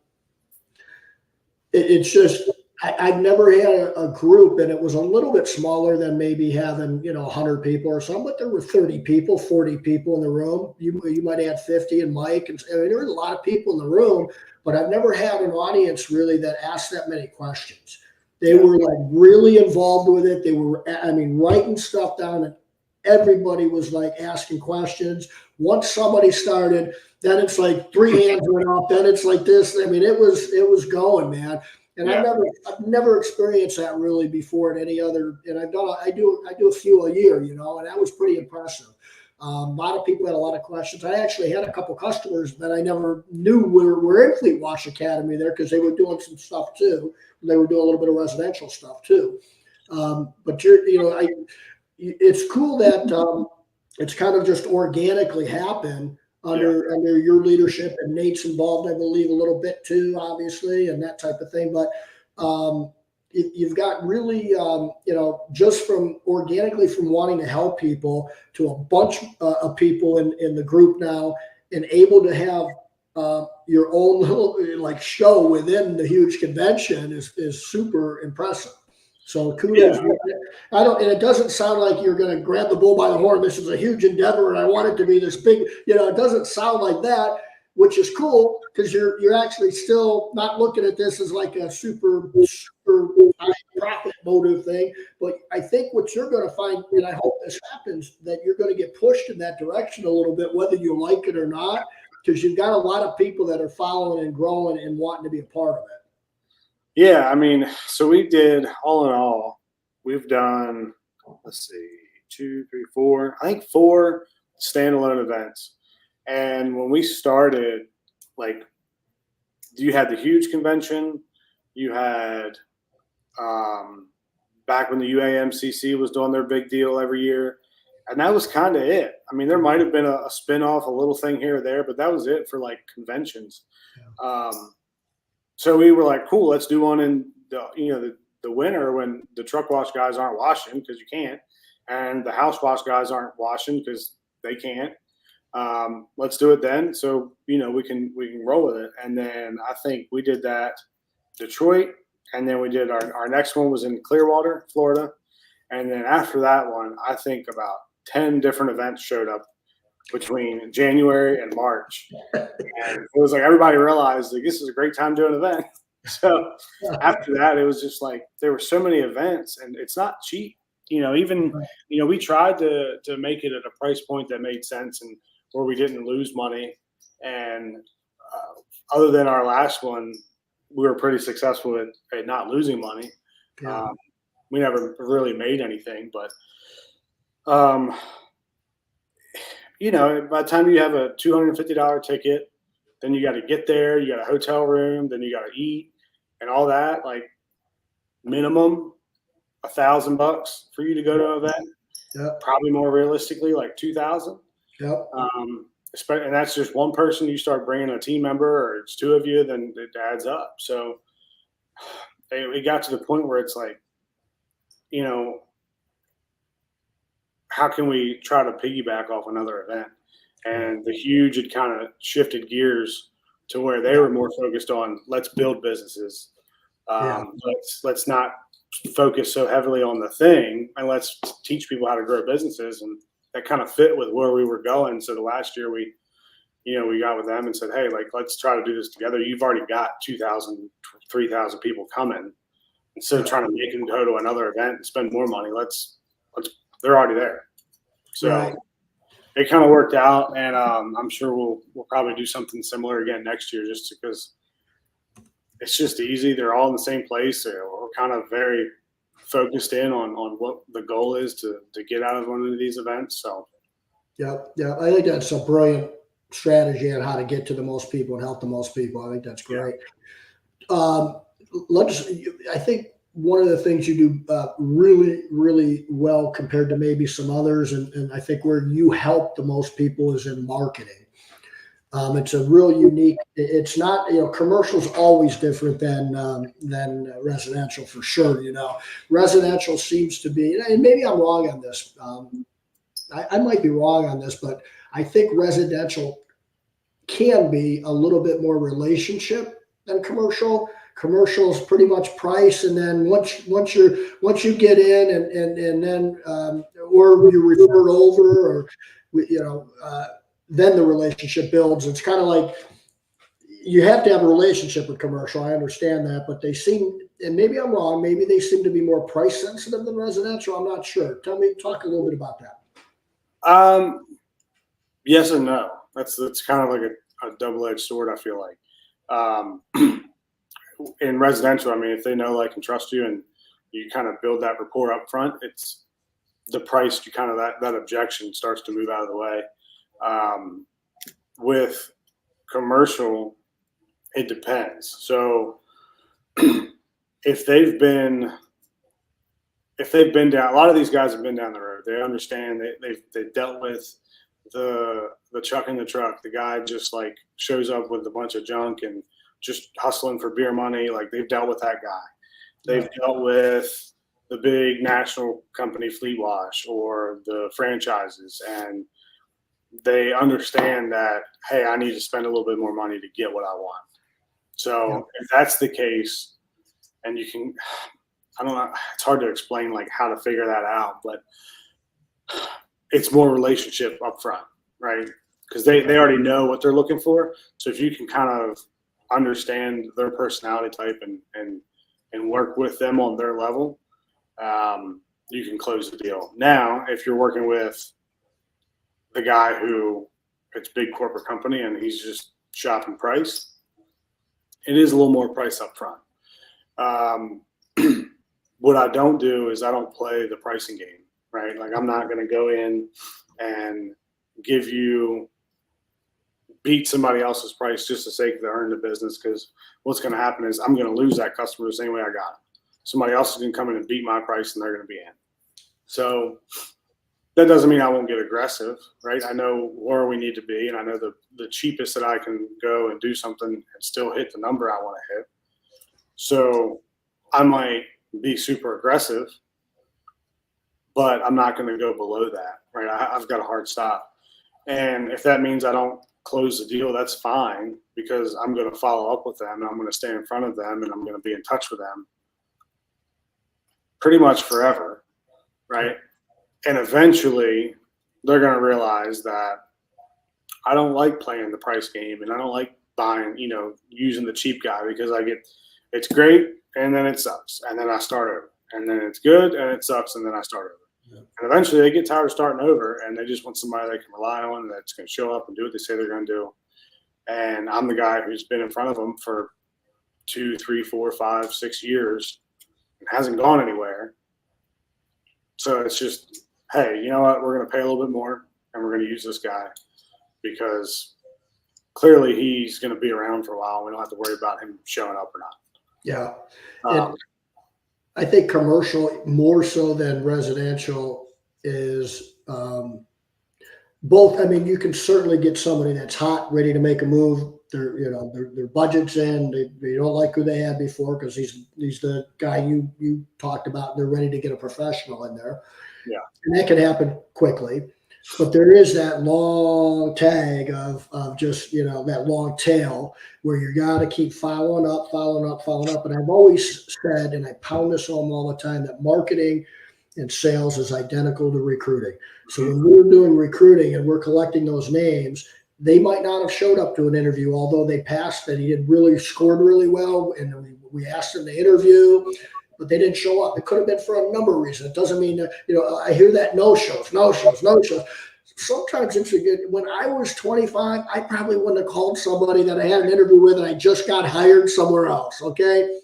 it's just I've never had a group, and it was a little bit smaller than maybe having 100 people or something, but there were 30 people, 40 people in the room. You might add 50 and Mike, and I mean, there was a lot of people in the room, but I've never had an audience really that asked that many questions. They were like really involved with it. They were, I mean, writing stuff down, and everybody was like asking questions. Once somebody started, then it's like three hands went up. Then it's like this. I mean, it was going, man. And Yeah. I've never experienced that really before at any other. And I do a few a year, and that was pretty impressive. A lot of people had a lot of questions. I actually had a couple customers that I never knew were in Fleet Wash Academy there because they were doing some stuff too. They were doing a little bit of residential stuff too. But it's cool that it's kind of just organically happened under your leadership, and Nate's involved, I believe, a little bit too, obviously, and that type of thing. But you've got really, just from organically from wanting to help people to a bunch of people in the group now, and able to have your own little like show within the huge convention is super impressive. So kudos. Yeah. And it doesn't sound like you're going to grab the bull by the horn. This is a huge endeavor, and I want it to be this big. It doesn't sound like that, which is cool because you're actually still not looking at this as like a super high profit motive thing. But I think what you're going to find, and I hope this happens, that you're going to get pushed in that direction a little bit, whether you like it or not, because you've got a lot of people that are following and growing and wanting to be a part of it. Yeah, I mean, so we did, all in all, we've done, let's see, 2, 3, 4, I think 4 standalone events. And when we started, like, you had the huge convention, you had back when the UAMCC was doing their big deal every year, and that was kind of it. I mean, there might have been a spin-off, a little thing here or there, but that was it for, like, conventions. Yeah. So we were like, cool, let's do one in the winter when the truck wash guys aren't washing because you can't, and the house wash guys aren't washing because they can't. Let's do it then. So, we can roll with it. And then I think we did that Detroit, and then we did our next one was in Clearwater, Florida. And then after that one, I think about 10 different events showed up between January and March. And it was like everybody realized like this is a great time to do an event. So after that, it was just like there were so many events, and it's not cheap. We tried to make it at a price point that made sense and where we didn't lose money. And other than our last one, we were pretty successful at not losing money. Yeah. We never really made anything, but by the time you have a $250 ticket, then you got to get there, you got a hotel room, then you got to eat and all that, like minimum $1,000 for you to go to an event. Yep. Probably more realistically, like 2,000. Yep. And that's just one person. You start bringing a team member, or it's 2 of you, then it adds up. So it got to the point where it's like, how can we try to piggyback off another event? And the huge had kind of shifted gears to where they were more focused on let's build businesses. Let's not focus so heavily on the thing, and let's teach people how to grow businesses. And that kind of fit with where we were going. So the last year we got with them and said, hey, like, let's try to do this together. You've already got 2,000, 3,000 people coming. Instead of trying to make them go to another event and spend more money, they're already there. So it kind of worked out, and I'm sure we'll probably do something similar again next year, just because it's just easy. They're all in the same place. We're kind of very focused in on what the goal is to get out of one of these events. So yeah, I think that's a brilliant strategy on how to get to the most people and help the most people. I think that's great. Yeah. I think one of the things you do really, really well compared to maybe some others, and I think where you help the most people is in marketing. It's a real unique. It's not, commercial's always different than residential for sure. Residential seems to be, and maybe I'm wrong on this. I might be wrong on this, but I think residential can be a little bit more relationship than commercial. Commercial is pretty much price, and then once you get in, and then or you're referred over, or then the relationship builds. It's kind of like you have to have a relationship with commercial. I understand that, but they seem, and maybe I'm wrong, maybe they seem to be more price sensitive than residential. I'm not sure. Talk a little bit about that. Yes and no. That's kind of like a double-edged sword, I feel like. In residential, I mean, if they know, like, and trust you, and you kind of build that rapport up front, it's the price, you kind of, that objection starts to move out of the way. With commercial, it depends. So if they've been down, a lot of these guys have been down the road. They understand. They've dealt with the chuck in the truck. The guy just like shows up with a bunch of junk and just hustling for beer money. Like, they've dealt with that guy. They've dealt with the big national company Fleet Wash or the franchises, and they understand that, hey, I need to spend a little bit more money to get what I want. So if that's the case, and you can, I don't know, it's hard to explain like how to figure that out, but it's more relationship up front, right? Because they already know what they're looking for. So if you can kind of understand their personality type and work with them on their level, you can close the deal. Now, if you're working with the guy who it's big corporate company and he's just shopping price, it is a little more price up front. What I don't do is I don't play the pricing game, right? Like, I'm not going to go in and beat somebody else's price just to sake of earn the business, because what's going to happen is I'm going to lose that customer the same way I got him. Somebody else is going to come in and beat my price, and they're going to be in. So that doesn't mean I won't get aggressive, right? I know where we need to be, and I know the cheapest that I can go and do something and still hit the number I want to hit. So I might be super aggressive, but I'm not going to go below that, right? I've got a hard stop. And if that means I don't close the deal, that's fine, because I'm going to follow up with them, and I'm going to stay in front of them, and I'm going to be in touch with them pretty much forever, right? And eventually they're going to realize that I don't like playing the price game, and I don't like buying, using the cheap guy, because it's great and then it sucks, and then I start over, and then it's good and it sucks, and then I start over. Yeah. And eventually they get tired of starting over, and they just want somebody they can rely on that's going to show up and do what they say they're going to do. And I'm the guy who's been in front of them for 2, 3, 4, 5, 6 years and hasn't gone anywhere. So it's just, hey, you know what? We're going to pay a little bit more, and we're going to use this guy because clearly he's going to be around for a while. We don't have to worry about him showing up or not. Yeah. I think commercial more so than residential is both. I mean, you can certainly get somebody that's hot, ready to make a move. Their budget's in. They don't like who they had before because he's the guy you talked about. They're ready to get a professional in there. Yeah, and that can happen quickly. But there is that long tag of just, that long tail where you got to keep following up. And I've always said, and I pound this home all the time, that marketing and sales is identical to recruiting. So when we're doing recruiting and we're collecting those names, they might not have showed up to an interview, although they passed and he had really scored really well. And we asked them to interview, but they didn't show up. It could have been for a number of reasons. It doesn't mean that, I hear that no shows. Sometimes it's a good, when I was 25, I probably wouldn't have called somebody that I had an interview with and I just got hired somewhere else. Okay.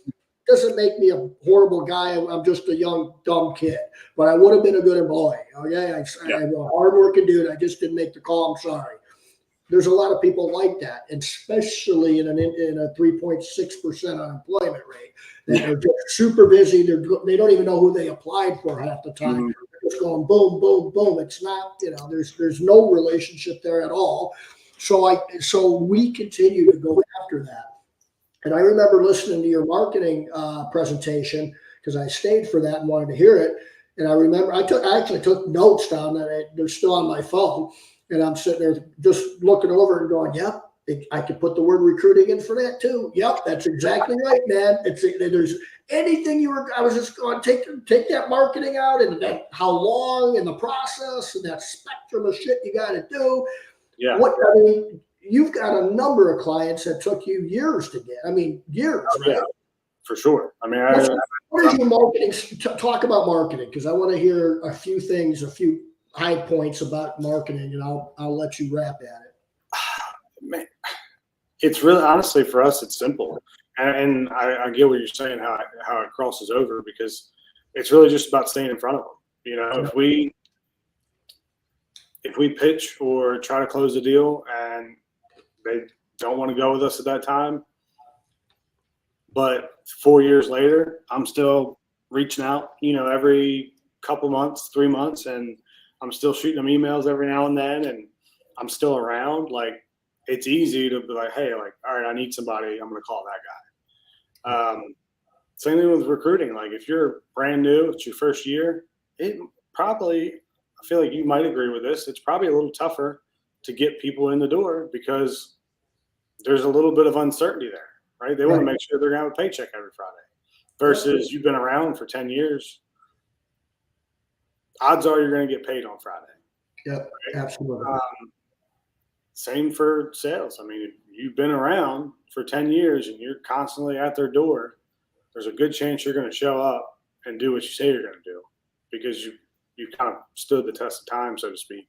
Doesn't make me a horrible guy. I'm just a young, dumb kid, but I would have been a good employee. Okay. I'm a hardworking dude. I just didn't make the call. I'm sorry. there's a lot of people like that, especially in a 3.6% unemployment rate that are just super busy. They don't even know who they applied for half the time. Mhm. They're just going boom, boom, boom. It's not, there's no relationship there at all. So we continue to go after that. And I remember listening to your marketing presentation because I stayed for that and wanted to hear it. And I remember I actually took notes down that they're still on my phone. And I'm sitting there just looking over and going, yep, I could put the word recruiting in for that too. Yep, that's exactly right, man. There's anything I was just going to take that marketing out and that how long and the process and that spectrum of shit you got to do. Yeah. I mean, you've got a number of clients that took you years to get. I mean, years, right? Yeah, for sure. I mean, What is your marketing? Talk about marketing because I want to hear a few things, a few high points about marketing, and I'll let you wrap at it. Man, it's really honestly for us, it's simple, and I get what you're saying, how it crosses over because it's really just about staying in front of them. If we pitch or try to close a deal and they don't want to go with us at that time, but 4 years later, I'm still reaching out, every couple months, 3 months, and I'm still shooting them emails every now and then, and I'm still around. Like, it's easy to be like, hey, like, all right, I need somebody. I'm going to call that guy. Same thing with recruiting. Like, if you're brand new, it's your first year, it probably, I feel like you might agree with this, it's probably a little tougher to get people in the door because there's a little bit of uncertainty there, right? They want to make sure they're going to have a paycheck every Friday versus you've been around for 10 years. Odds are you're going to get paid on Friday. Yep, right? Absolutely. Same for sales. I mean, if you've been around for 10 years and you're constantly at their door, there's a good chance you're going to show up and do what you say you're going to do because you kind of stood the test of time, so to speak.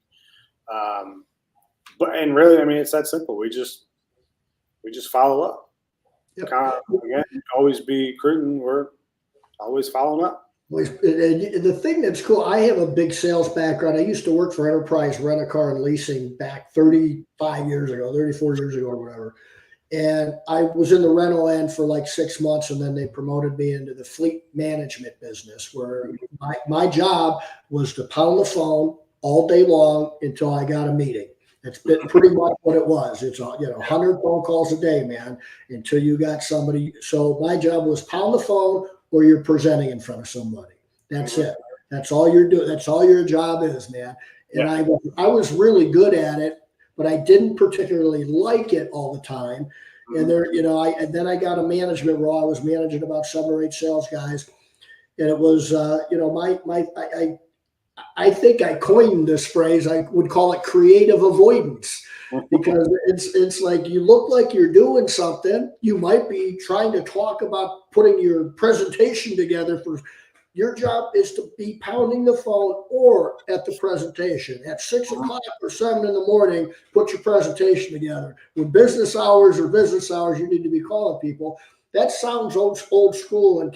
And really, I mean, it's that simple. We just follow up. Yep. Again, always be recruiting. We're always following up. The thing that's cool, I have a big sales background. I used to work for Enterprise Rent-A-Car and Leasing back 34 years ago or whatever. And I was in the rental end for like 6 months, and then they promoted me into the fleet management business where my job was to pound the phone all day long until I got a meeting. That's pretty much what it was. It's 100 phone calls a day, man, until you got somebody. So my job was pound the phone or you're presenting in front of somebody. That's it. That's all you're doing. That's all your job is, man. And I was really good at it, but I didn't particularly like it all the time. And then I got a management role. I was managing about 7 or 8 sales guys, and it was, I think I coined this phrase. I would call it creative avoidance because it's like you look like you're doing something. You might be trying to talk about putting your presentation together for. Your job is to be pounding the phone or at the presentation at 6 o'clock or 7 in the morning, put your presentation together. When business hours, you need to be calling people. That sounds old school and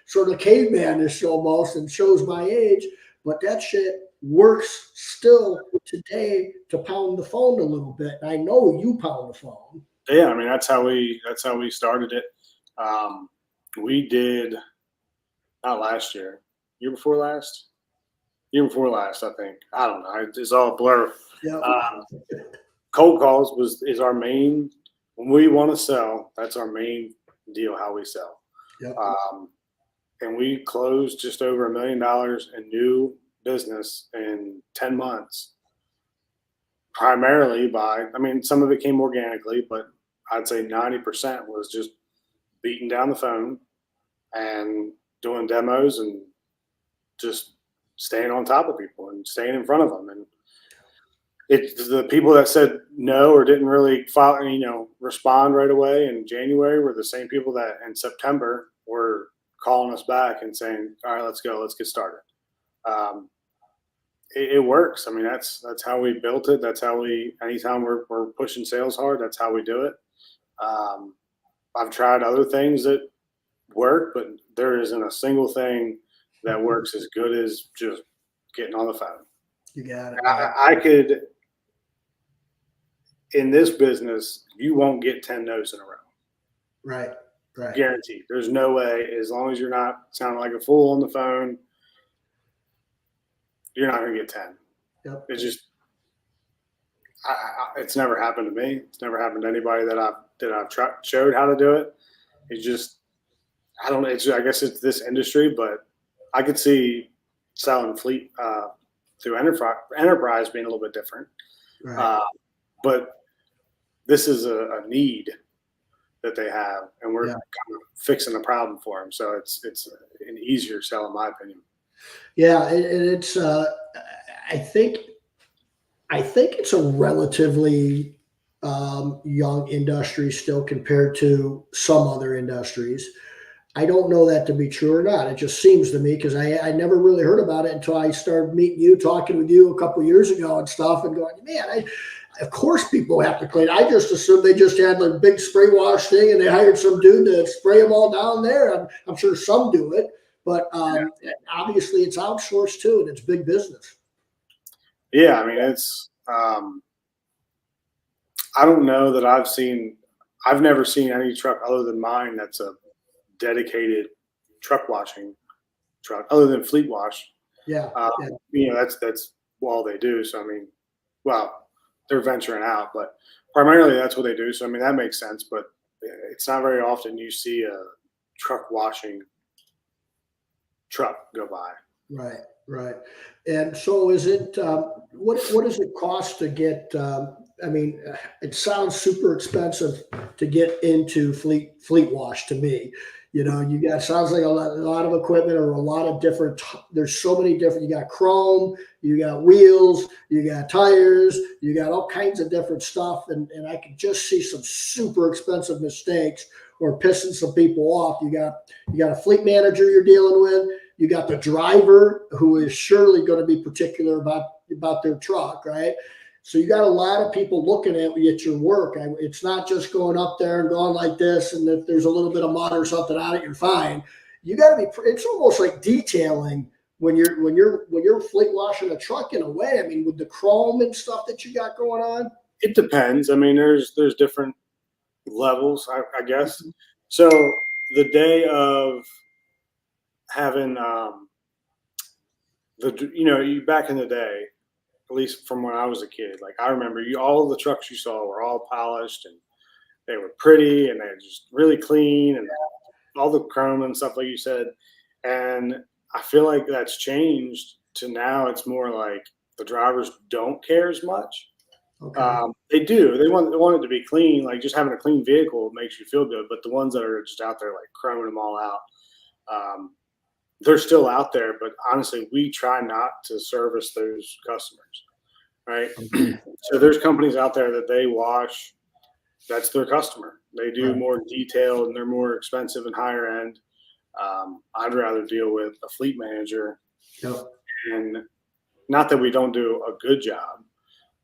sort of cavemanish almost and shows my age, but that shit works still today to pound the phone a little bit. I know you pound the phone. Yeah, I mean that's how we started it. We did. Not last year. Year before last, I think. I don't know. It's all a blur. Yep. Cold calls is our main. When we want to sell, that's our main deal. How we sell. Yep. And we closed just over $1 million in new business in 10 months. Primarily some of it came organically, but I'd say 90% was just beating down the phone and doing demos and just staying on top of people and staying in front of them. And it's the people that said no or didn't really respond right away in January were the same people that in September were calling us back and saying, all right, let's go, let's get started. It works. I mean, that's how we built it. That's how anytime we're pushing sales hard, that's how we do it. I've tried other things that work, but there isn't a single thing that works as good as just getting on the phone. You got it. I could in this business, you won't get 10 no's in a row. Right. Right. Guaranteed. There's no way, as long as you're not sounding like a fool on the phone, you're not going to get 10. Yep. It's just, it's never happened to me. It's never happened to anybody that I've showed how to do it. It's just, I don't know. I guess it's this industry, but I could see selling fleet through enterprise being a little bit different. Right. But this is a need that they have, and we're kind of fixing the problem for them. So it's an easier sell, in my opinion. Yeah, and it's I think it's a relatively young industry still compared to some other industries. I don't know that to be true or not. It just seems to me, because I never really heard about it until I started meeting you, talking with you a couple of years ago and stuff, and going, man, of course people have to clean. I just assumed they just had like a big spray wash thing and they hired some dude to spray them all down there. I'm sure some do it, but obviously it's outsourced too, and it's big business. Yeah, I mean, it's I don't know that I've never seen any truck other than mine that's a dedicated truck washing truck, other than Fleet Wash. Yeah. You know, that's all they do. So I mean, well, they're venturing out, but primarily that's what they do. So I mean, that makes sense. But it's not very often you see a truck washing truck go by. Right. Right. And so is it, what does it cost to get, I mean, it sounds super expensive to get into fleet wash to me. You know, you got, sounds like a lot of equipment, or a lot of different, there's so many different, you got chrome, you got wheels, you got tires, you got all kinds of different stuff. And I can just see some super expensive mistakes or pissing some people off. You got a fleet manager you're dealing with. You got the driver who is surely going to be particular about their truck, right? So you got a lot of people looking at your work. It's not just going up there and going like this, and if there's a little bit of mud or something on it, you're fine. You got to be. It's almost like detailing when you're fleet washing a truck in a way. I mean, with the chrome and stuff that you got going on. It depends. I mean, there's different levels, I guess. So the day of having you back in the day, at least from when I was a kid, like I remember all of the trucks you saw were all polished and they were pretty and they were just really clean and all the chrome and stuff like you said. And I feel like that's changed to now it's more like the drivers don't care as much. Okay. They do. They want it to be clean. Like just having a clean vehicle makes you feel good. But the ones that are just out there like chroming them all out, they're still out there, but honestly, we try not to service those customers, right? So there's companies out there that they wash. That's their customer. They do more detailed and they're more expensive and higher end. I'd rather deal with a fleet manager. Yep. And not that we don't do a good job.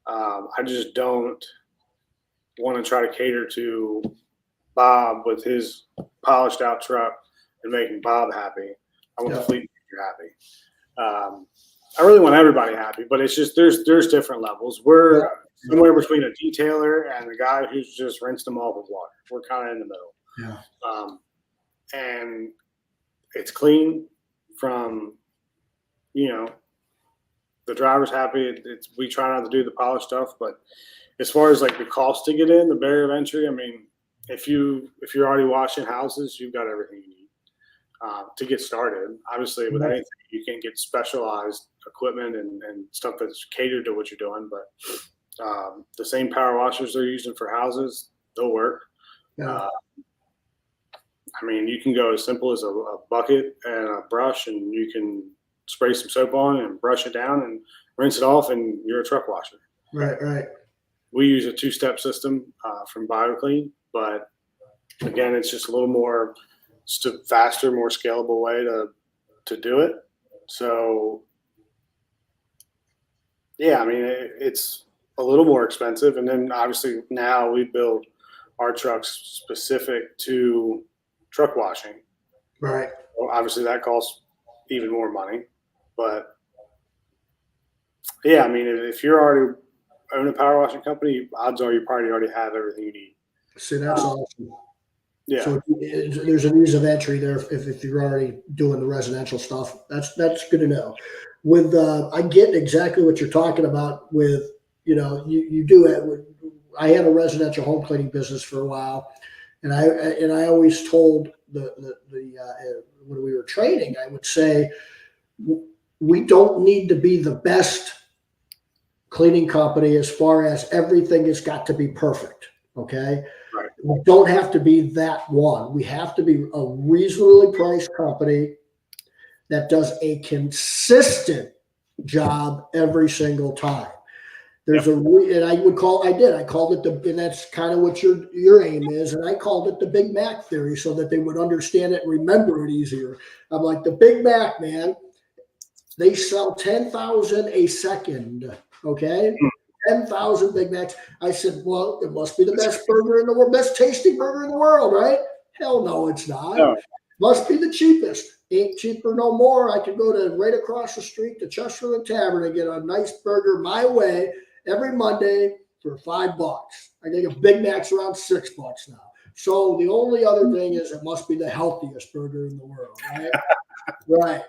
I just don't want to try to cater to Bob with his polished out truck and making Bob happy. I want the fleet manager happy. I really want everybody happy, but it's just there's different levels. We're somewhere between a detailer and a guy who's just rinsed them all with water. We're kind of in the middle. Yeah. And it's clean from, the driver's happy. We try not to do the polished stuff, but as far as like the cost to get in, the barrier of entry, I mean, if you're already washing houses, you've got everything you need. To get started. Obviously, with anything, you can get specialized equipment and stuff that's catered to what you're doing. But the same power washers they're using for houses, they'll work. Yeah. I mean, you can go as simple as a bucket and a brush, and you can spray some soap on and brush it down and rinse it off, and you're a truck washer. Right. We use a 2-step system from BioClean, but again, it's just a little more faster, more scalable way to do it. So, yeah, I mean, it's a little more expensive. And then obviously now we build our trucks specific to truck washing. Right. Well, obviously that costs even more money. But, yeah, I mean, if you're already own a power washing company, odds are you probably already have everything you need. See, that's awesome. Yeah. So there's an ease of entry there if you're already doing the residential stuff. That's good to know. With I get exactly what you're talking about. With you do it. I had a residential home cleaning business for a while, and I always told the when we were training, I would say we don't need to be the best cleaning company as far as everything has got to be perfect. Okay. Right. We don't have to be that one. We have to be a reasonably priced company that does a consistent job every single time. There's and I called it and that's kind of what your aim is. And I called it the Big Mac theory so that they would understand it and remember it easier. I'm like, the Big Mac, man, they sell 10,000 a second. Okay. 10,000 Big Macs. I said, well, it must be the best burger in the world, best tasting burger in the world, right? Hell no, it's not. No. Must be the cheapest. Ain't cheaper no more. I could go to right across the street to Chesterland Tavern and get a nice burger my way every Monday for $5. I think a Big Mac's around $6 now. So the only other thing is it must be the healthiest burger in the world, right? Right.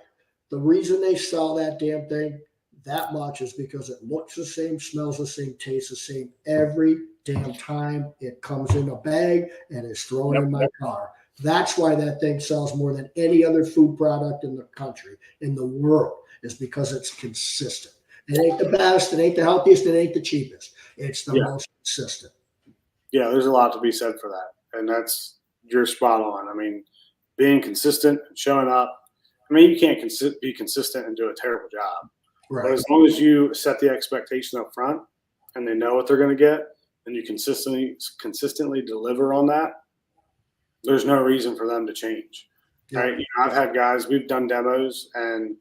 The reason they sell that damn thing that much is because it looks the same, smells the same, tastes the same every damn time it comes in a bag and is thrown in my car. That's why that thing sells more than any other food product in the country, in the world, is because it's consistent. It ain't the best, it ain't the healthiest, it ain't the cheapest. It's the most consistent. Yeah, there's a lot to be said for that. And you're spot on. I mean, being consistent, showing up. I mean, you can't be consistent and do a terrible job. Right. But as long as you set the expectation up front and they know what they're going to get and you consistently deliver on that, there's no reason for them to change. Yeah. Right? I've had guys, we've done demos and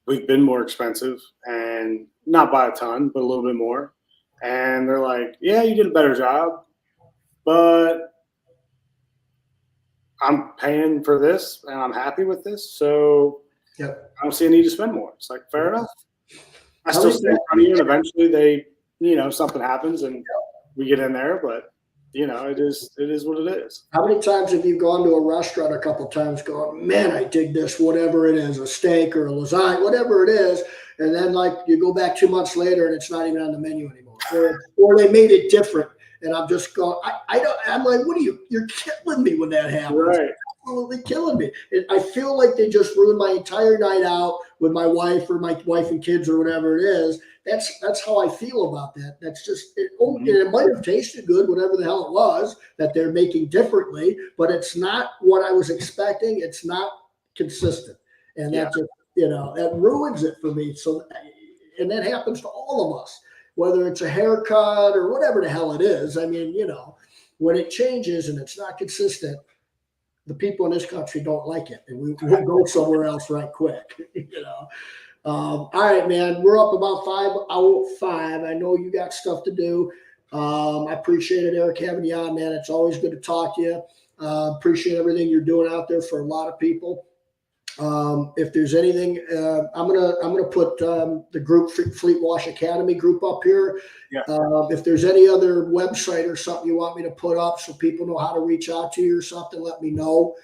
we've been more expensive and not by a ton, but a little bit more. And they're like, yeah, you did a better job, but I'm paying for this and I'm happy with this. So I don't see a need to spend more. It's like, fair enough. I still stay in front of you and eventually something happens and we get in there, but it is what it is. How many times have you gone to a restaurant a couple of times going, man, I dig this, whatever it is, a steak or a lasagna, whatever it is. And then like you go back 2 months later and it's not even on the menu anymore. Or they made it different. And I'm just going, I'm like, you're killing me when that happens. Right. Absolutely killing me. I feel like they just ruined my entire night out with my wife or my wife and kids or whatever it is. That's how I feel about that. That's just it might have tasted good, whatever the hell it was that they're making differently, but it's not what I was expecting. It's not consistent, and that just that ruins it for me. So, and that happens to all of us, whether it's a haircut or whatever the hell it is. I mean, when it changes and it's not consistent, the people in this country don't like it, and we'll go somewhere else right quick. All right, man, we're up about 5:05. I know you got stuff to do. I appreciate it, Eric, having you on, man. It's always good to talk to you. Appreciate everything you're doing out there for a lot of people. If there's anything, I'm gonna put the group Fleet Wash Academy group up here. Yeah. If there's any other website or something you want me to put up so people know how to reach out to you or something, let me know.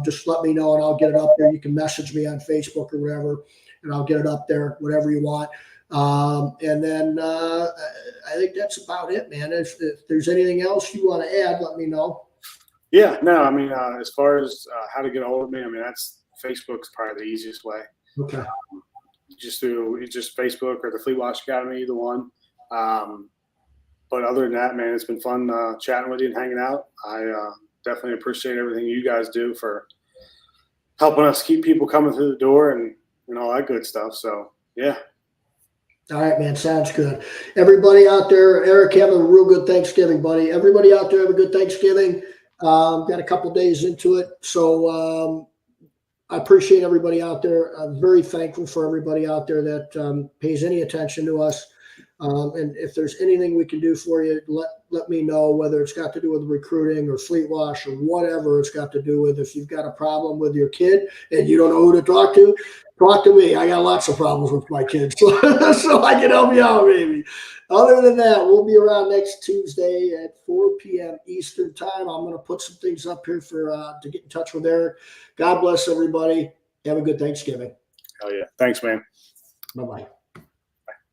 Just let me know and I'll get it up there. You can message me on Facebook or whatever, and I'll get it up there, whatever you want. And then I think that's about it, man. If there's anything else you want to add, let me know. Yeah, no, I mean, as far as how to get a hold of me, I mean, Facebook's probably the easiest way. Okay. Just Facebook or the Fleet Wash Academy, either one. But other than that, man, it's been fun chatting with you and hanging out. I definitely appreciate everything you guys do for helping us keep people coming through the door and all that good stuff. So, yeah. All right, man. Sounds good. Everybody out there, Eric, have a real good Thanksgiving, buddy. Everybody out there, have a good Thanksgiving. Got a couple days into it. So I appreciate everybody out there. I'm very thankful for everybody out there that pays any attention to us. And if there's anything we can do for you, let me know, whether it's got to do with recruiting or fleet wash or whatever it's got to do with. If you've got a problem with your kid and you don't know who to talk to me. I got lots of problems with my kids, so I can help you out, maybe. Other than that, we'll be around next Tuesday at 4 p.m. Eastern time. I'm going to put some things up here to get in touch with Eric. God bless everybody. Have a good Thanksgiving. Oh yeah. Thanks, man. Bye-bye.